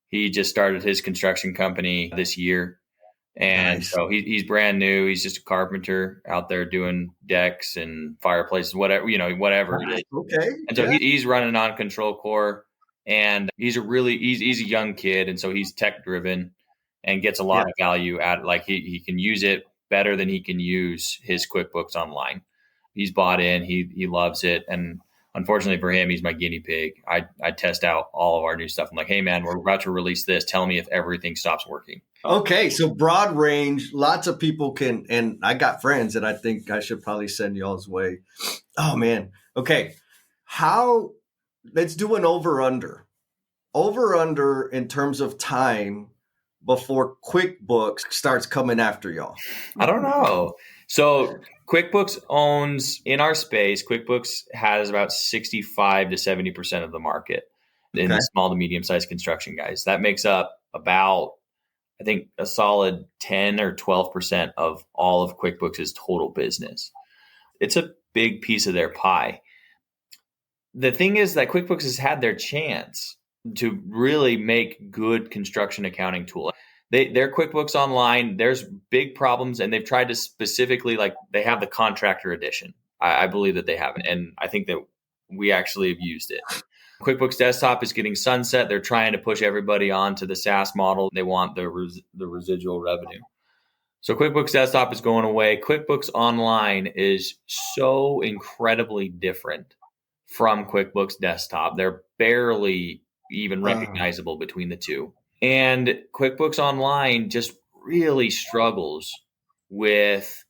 He just started his construction company this year. And so he's brand new. He's just a carpenter out there doing decks and fireplaces, whatever it is. Okay. And so he's running on ControlQore, and he's a young kid. And so he's tech driven and gets a lot of value out. Like he can use it better than he can use his QuickBooks Online. He's bought in, he loves it. And unfortunately for him, he's my guinea pig. I test out all of our new stuff. I'm like, hey man, we're about to release this. Tell me if everything stops working. Okay, so broad range, lots of people can, and I got friends that I think I should probably send y'all's way. Oh man. Okay. Let's do an over-under. Over-under in terms of time before QuickBooks starts coming after y'all. I don't know. So QuickBooks owns, in our space, QuickBooks has about 65 to 70% of the market in the small to medium-sized construction guys. That makes up about, I think, a solid 10 or 12% of all of QuickBooks' total business. It's a big piece of their pie. The thing is that QuickBooks has had their chance to really make good construction accounting tool. Their QuickBooks Online, there's big problems, and they've tried to specifically, like, they have the contractor edition. I believe that they have it, and I think that we actually have used it. QuickBooks Desktop is getting sunset. They're trying to push everybody onto the SaaS model. They want the residual revenue. So QuickBooks Desktop is going away. QuickBooks Online is so incredibly different from QuickBooks Desktop. They're barely even recognizable between the two. And QuickBooks Online just really struggles with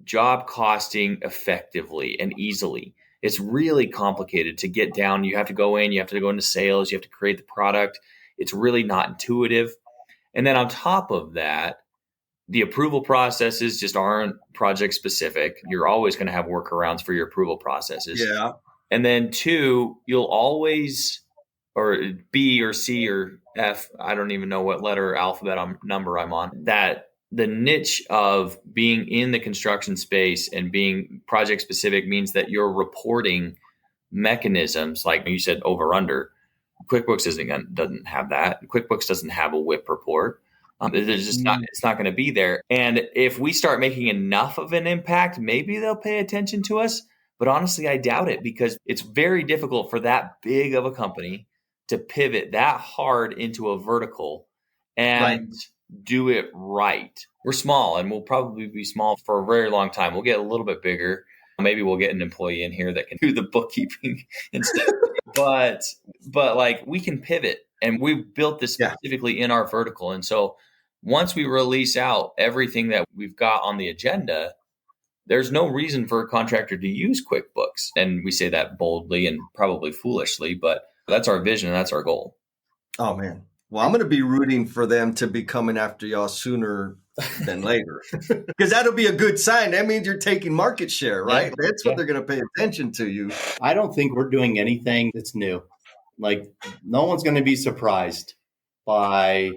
job costing effectively and easily. It's really complicated to get down. You have to go into sales, you have to create the product. It's really not intuitive. And then on top of that, the approval processes just aren't project specific. You're always going to have workarounds for your approval processes. Yeah. And then two, you'll always, or B or C or F, I don't even know what letter or alphabet number I'm on, that the niche of being in the construction space and being project specific means that your reporting mechanisms, like you said, over under, QuickBooks doesn't have that. QuickBooks doesn't have a WIP report. It's just not going to be there. And if we start making enough of an impact, maybe they'll pay attention to us. But honestly, I doubt it, because it's very difficult for that big of a company to pivot that hard into a vertical and do it right. We're small, and we'll probably be small for a very long time. We'll get a little bit bigger. Maybe we'll get an employee in here that can do the bookkeeping instead. But like, we can pivot, and we've built this specifically in our vertical. And so once we release out everything that we've got on the agenda, there's no reason for a contractor to use QuickBooks. And we say that boldly and probably foolishly, but that's our vision. And that's our goal. Oh man. Well, I'm going to be rooting for them to be coming after y'all sooner than later, because that'll be a good sign. That means you're taking market share, right? Yeah. That's what they're going to pay attention to you. I don't think we're doing anything that's new. Like, no one's going to be surprised by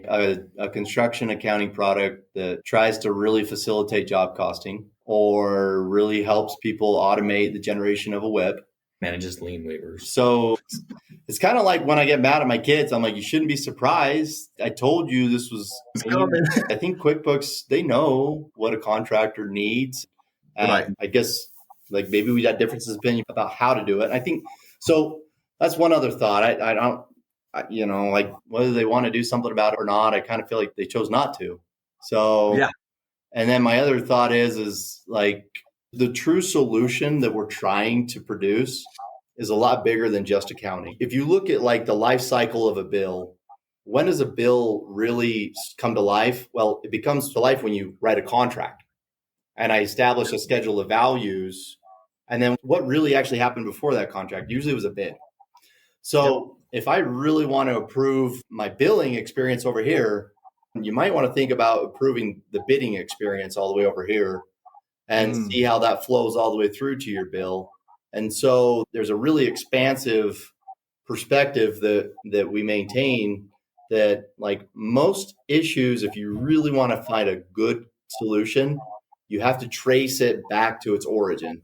a construction accounting product that tries to really facilitate job costing or really helps people automate the generation of a WIP. Manages lien waivers. So it's kind of like when I get mad at my kids, I'm like, you shouldn't be surprised. I told you this was coming. I think QuickBooks, they know what a contractor needs. And Right. I guess like maybe we got differences of opinion about how to do it. I think so. That's one other thought. I don't, like whether they want to do something about it or not, I kind of feel like they chose not to. So, yeah. And then my other thought is like the true solution that we're trying to produce is a lot bigger than just accounting. If you look at like the life cycle of a bill, when does a bill really come to life? Well, it becomes to life when you write a contract and I establish a schedule of values. And then what really actually happened before that contract usually was a bid. So if I really want to improve my billing experience over here, you might want to think about improving the bidding experience all the way over here and see how that flows all the way through to your bill. And so there's a really expansive perspective that we maintain that like most issues, if you really want to find a good solution, you have to trace it back to its origin.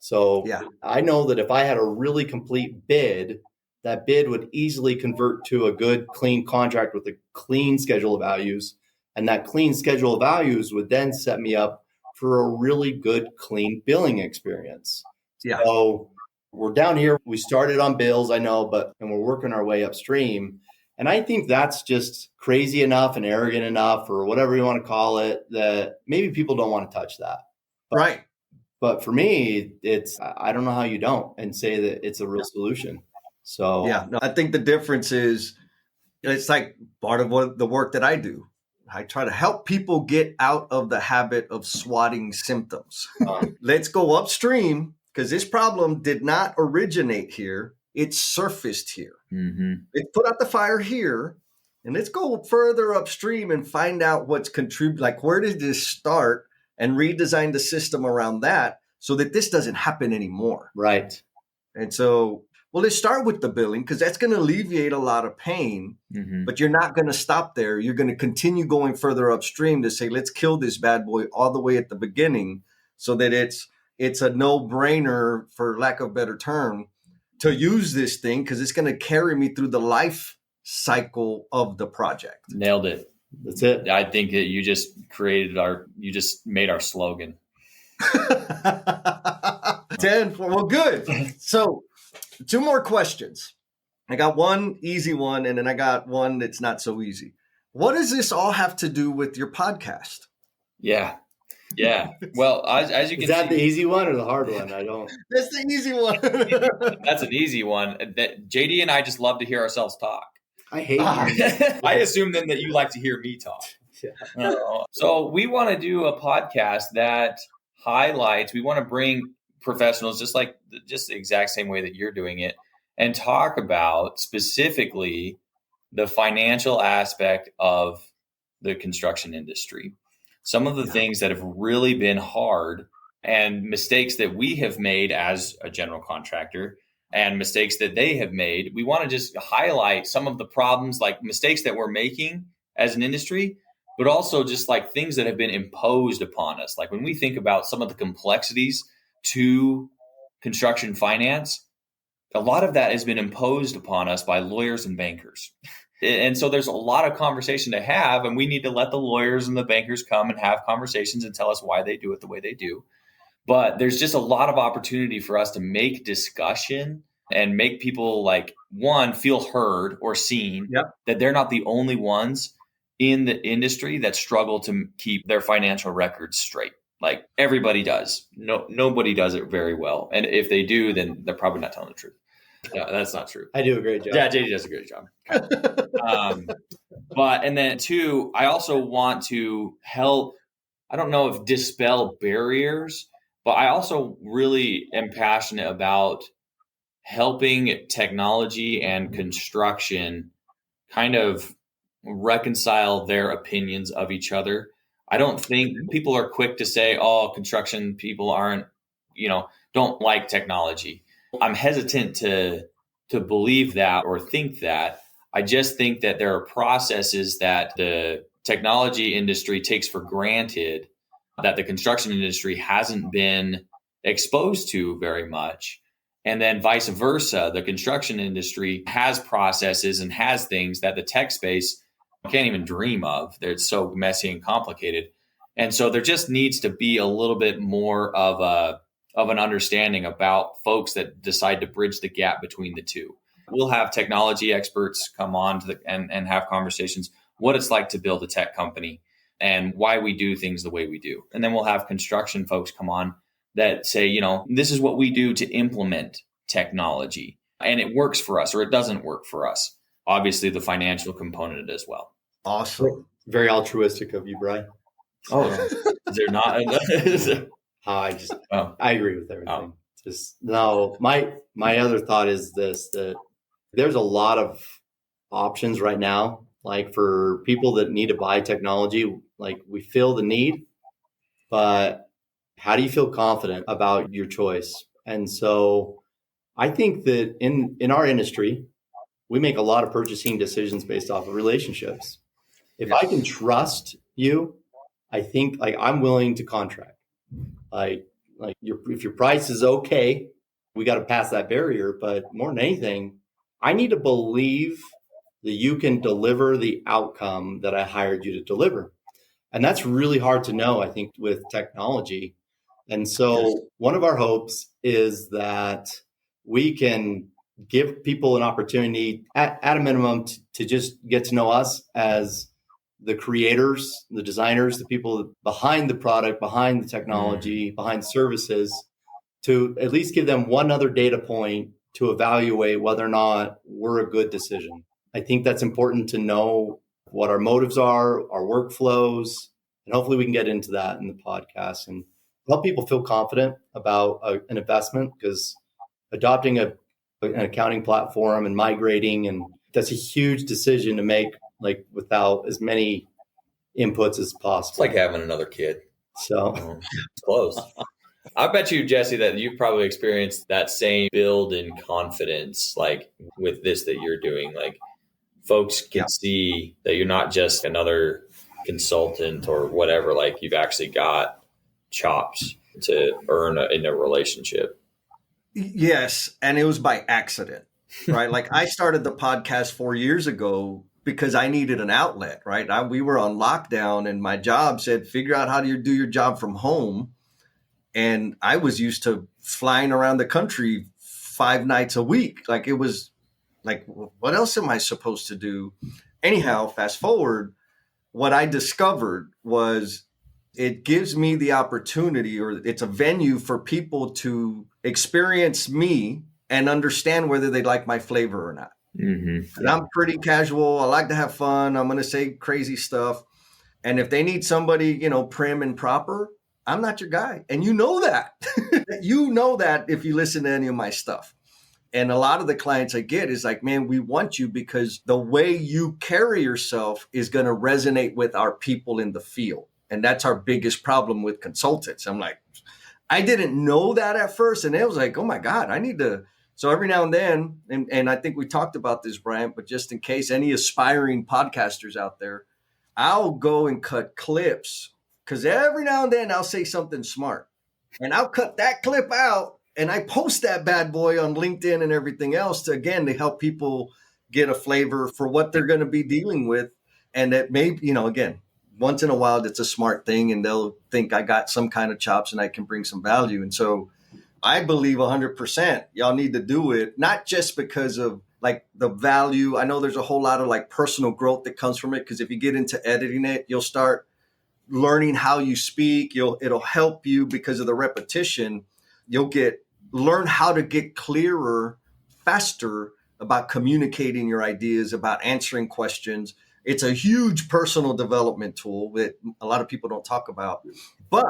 So I know that if I had a really complete bid, that bid would easily convert to a good, clean contract with a clean schedule of values. And that clean schedule of values would then set me up for a really good, clean billing experience. Yeah. So we're down here. We started on bills, I know, and we're working our way upstream. And I think that's just crazy enough and arrogant enough, or whatever you want to call it, that maybe people don't want to touch that. Right. But for me, I don't know how you don't and say that it's a real solution. So I think the difference is it's like part of the work that I do. I try to help people get out of the habit of swatting symptoms. Let's go upstream, because this problem did not originate here. It surfaced here. Mm-hmm. It put out the fire here. And let's go further upstream and find out what's contributed. Like, where did this start? And redesign the system around that so that this doesn't happen anymore. Right. And so, well, let's start with the billing, because that's going to alleviate a lot of pain, but you're not going to stop there. You're going to continue going further upstream to say, let's kill this bad boy all the way at the beginning so that it's a no-brainer, for lack of a better term, to use this thing, because it's going to carry me through the life cycle of the project. Nailed it. That's it. I think that you just you just made our slogan. 10. Well, good. So 2 more questions. I got one easy one, and then I got one that's not so easy. What does this all have to do with your podcast? Yeah. Well, as you can see. Is that the easy one or the hard one? I don't. That's the easy one. That's an easy one. That JD and I just love to hear ourselves talk. I hate I assume then that you like to hear me talk. Yeah. So we want to do a podcast that highlights, we want to bring professionals just the exact same way that you're doing it, and talk about specifically the financial aspect of the construction industry. Some of the things that have really been hard and mistakes that we have made as a general contractor and mistakes that they have made. We want to just highlight some of the problems, like mistakes that we're making as an industry, but also just like things that have been imposed upon us. Like when we think about some of the complexities to construction finance, a lot of that has been imposed upon us by lawyers and bankers. And so there's a lot of conversation to have, and we need to let the lawyers and the bankers come and have conversations and tell us why they do it the way they do. But there's just a lot of opportunity for us to make discussion and make people feel heard or seen, that they're not the only ones in the industry that struggle to keep their financial records straight. Like everybody does. Nobody does it very well. And if they do, then they're probably not telling the truth. No, that's not true. I do a great job. Yeah, JD does a great job. And then 2, I also want to help, I don't know if dispel barriers, but I also really am passionate about helping technology and construction kind of reconcile their opinions of each other. I don't think people are quick to say, oh, construction people aren't, don't like technology. I'm hesitant to believe that or think that. I just think that there are processes that the technology industry takes for granted that the construction industry hasn't been exposed to very much. And then vice versa, the construction industry has processes and has things that the tech space can't even dream of. They're so messy and complicated. And so there just needs to be a little bit more of an understanding about folks that decide to bridge the gap between the two. We'll have technology experts come on and have conversations, what it's like to build a tech company and why we do things the way we do. And then we'll have construction folks come on that say, this is what we do to implement technology and it works for us or it doesn't work for us. Obviously, the financial component as well. Awesome. Very altruistic of you, Brian. Oh, is there not? I agree with everything. My other thought is this, that there's a lot of options right now, like for people that need to buy technology, like we feel the need, but how do you feel confident about your choice? And so I think that in our industry, we make a lot of purchasing decisions based off of relationships. If I can trust you, I think like I'm willing to contract. If your price is okay, we got to pass that barrier. But more than anything, I need to believe that you can deliver the outcome that I hired you to deliver. And that's really hard to know, I think, with technology. And so one of our hopes is that we can give people an opportunity at a minimum to just get to know us as the creators, the designers, the people behind the product, behind the technology, behind services, to at least give them one other data point to evaluate whether or not we're a good decision. I think that's important to know what our motives are, our workflows, and hopefully we can get into that in the podcast and help people feel confident about an investment, because adopting an accounting platform and migrating, and that's a huge decision to make, like without as many inputs as possible. It's like having another kid. So it's close. I bet you, Jesse, that you've probably experienced that same build in confidence, like with this that you're doing. Like folks can see that you're not just another consultant or whatever. Like you've actually got chops to earn in a relationship. Yes, and it was by accident, right? Like I started the podcast 4 years ago because I needed an outlet, right? We were on lockdown and my job said, figure out how to do your job from home. And I was used to flying around the country 5 nights a week. Like it was like, what else am I supposed to do? Anyhow, fast forward, what I discovered was it gives me the opportunity, or it's a venue for people to experience me and understand whether they like my flavor or not. Mm-hmm. And I'm pretty casual. I like to have fun. I'm going to say crazy stuff. And if they need somebody, prim and proper, I'm not your guy. And you know that. You know that if you listen to any of my stuff. And a lot of the clients I get is like, man, we want you because the way you carry yourself is going to resonate with our people in the field. And that's our biggest problem with consultants. I'm like, I didn't know that at first. And it was like, oh my God, I need to. So every now and then, and I think we talked about this, Bryant, but just in case any aspiring podcasters out there, I'll go and cut clips because every now and then I'll say something smart and I'll cut that clip out and I post that bad boy on LinkedIn and everything else to help people get a flavor for what they're going to be dealing with. And that may, again, once in a while, it's a smart thing and they'll think I got some kind of chops and I can bring some value. And so I believe 100% y'all need to do it, not just because of like the value. I know there's a whole lot of like personal growth that comes from it, because if you get into editing it, you'll start learning how you speak. It'll help you because of the repetition. You'll learn how to get clearer faster about communicating your ideas, about answering questions. It's a huge personal development tool that a lot of people don't talk about, but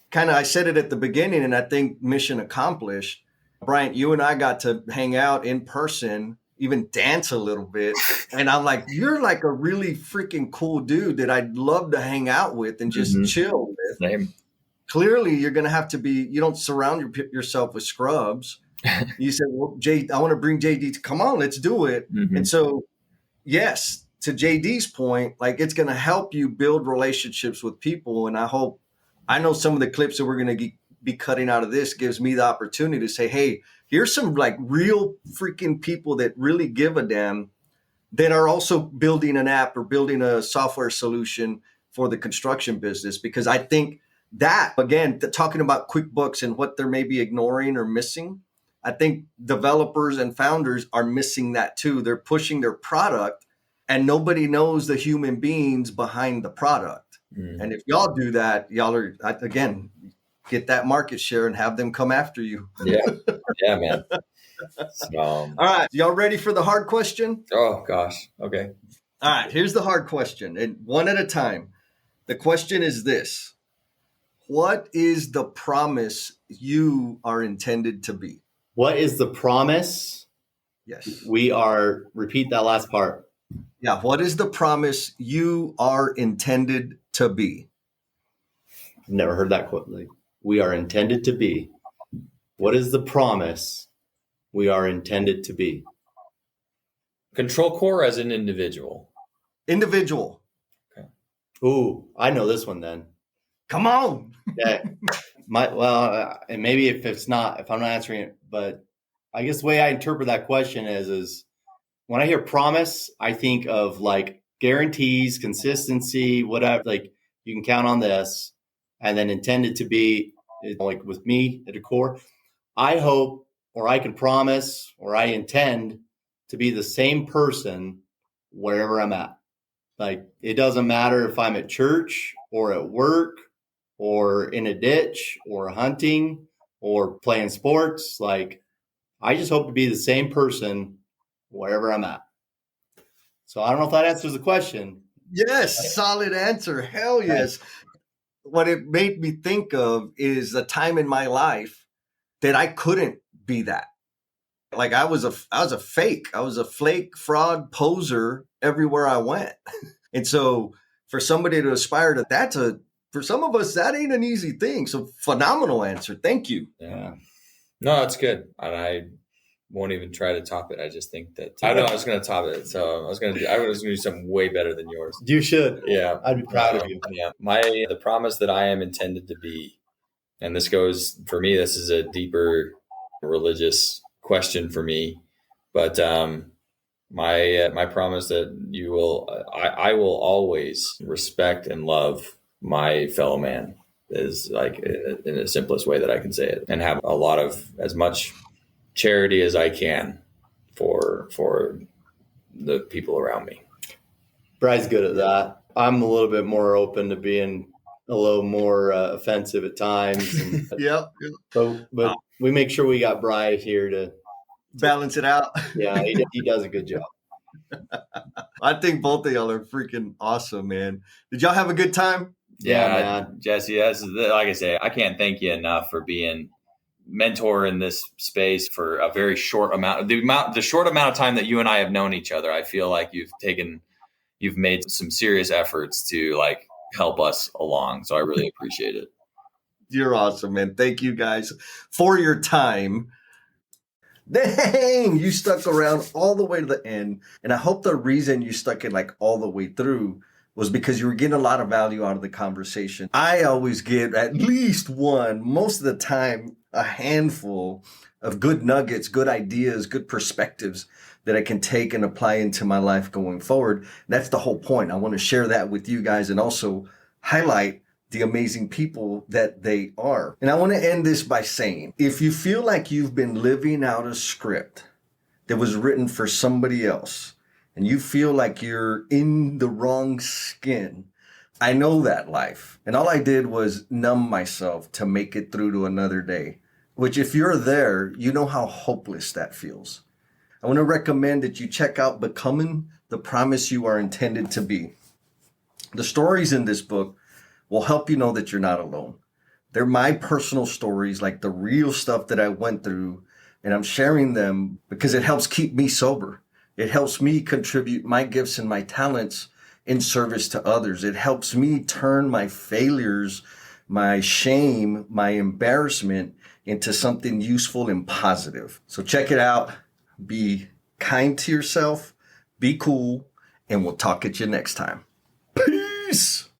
kind of, I said it at the beginning and I think mission accomplished. Bryant, you and I got to hang out in person even dance a little bit. And I'm like, you're like a really freaking cool dude that I'd love to hang out with and just chill with. Same. Clearly, you're going to have to be, you don't surround yourself with scrubs. You said, well, I want to bring JD to come on, let's do it. And so, yes, to JD's point, like it's going to help you build relationships with people. And I know some of the clips that we're going to be cutting out of this gives me the opportunity to say, hey, here's some like real freaking people that really give a damn that are also building an app or building a software solution for the construction business. Because I think that, again, talking about QuickBooks and what they're maybe ignoring or missing, I think developers and founders are missing that too. They're pushing their product and nobody knows the human beings behind the product. And if y'all do that, y'all are, again, get that market share and have them come after you. Yeah, man. So, all right. Y'all ready for the hard question? Oh, gosh. Okay. All right. Here's the hard question, and one at a time. The question is this. What is the promise you are intended to be? What is the promise? Yes. Repeat that last part. Yeah. What is the promise you are intended to be? I've never heard that quote. Like, we are intended to be. What is the promise we are intended to be? ControlQore as an individual. Individual. Okay. Ooh, I know this one then. Come on. Yeah. And maybe if I'm not answering it, but I guess the way I interpret that question is when I hear promise, I think of like guarantees, consistency, whatever, like you can count on this. And then intended to be, like with me at the core, I hope, or I can promise, or I intend to be the same person wherever I'm at. Like, it doesn't matter if I'm at church or at work or in a ditch or hunting or playing sports. Like, I just hope to be the same person wherever I'm at. So I don't know if that answers the question. Yes, solid answer. Hell yes. What it made me think of is a time in my life that I couldn't be that. Like I was a fake. I was a flake, fraud, poser everywhere I went. And so for somebody to aspire to that, for some of us, that ain't an easy thing. So phenomenal answer. Thank you. Yeah. No, it's good. And I won't even try to top it. I just think that I know I was going to top it. So I was going to do something way better than yours. You should. Yeah. I'd be proud of you. Yeah. The promise that I am intended to be, and this goes for me, this is a deeper religious question for me, but my promise that you will, I will always respect and love my fellow man is like in the simplest way that I can say it, and have a lot of as much charity as I can for the people around me. Bry's good at that. I'm a little bit more open to being a little more offensive at times. And, Yep. But we make sure we got Bry here to balance it out. Yeah, he does a good job. I think both of y'all are freaking awesome, man. Did y'all have a good time? Yeah, man. Jesse, like I say, I can't thank you enough for being mentor in this space for a very short amount. The short amount of time that you and I have known each other, I feel like you've made some serious efforts to like help us along. So I really appreciate it. You're awesome, man. Thank you guys for your time. Dang, you stuck around all the way to the end. And I hope the reason you stuck it like all the way through was because you were getting a lot of value out of the conversation. I always get at least one, most of the time, a handful of good nuggets, good ideas, good perspectives that I can take and apply into my life going forward. That's the whole point. I want to share that with you guys and also highlight the amazing people that they are. And I want to end this by saying, if you feel like you've been living out a script that was written for somebody else, and you feel like you're in the wrong skin, I know that life. And all I did was numb myself to make it through to another day, which if you're there, you know how hopeless that feels. I want to recommend that you check out Becoming the Promise You Are Intended to Be. The stories in this book will help you know that you're not alone. They're my personal stories, like the real stuff that I went through, and I'm sharing them because it helps keep me sober. It helps me contribute my gifts and my talents in service to others. It helps me turn my failures, my shame, my embarrassment into something useful and positive. So check it out. Be kind to yourself, be cool, and we'll talk at you next time. Peace.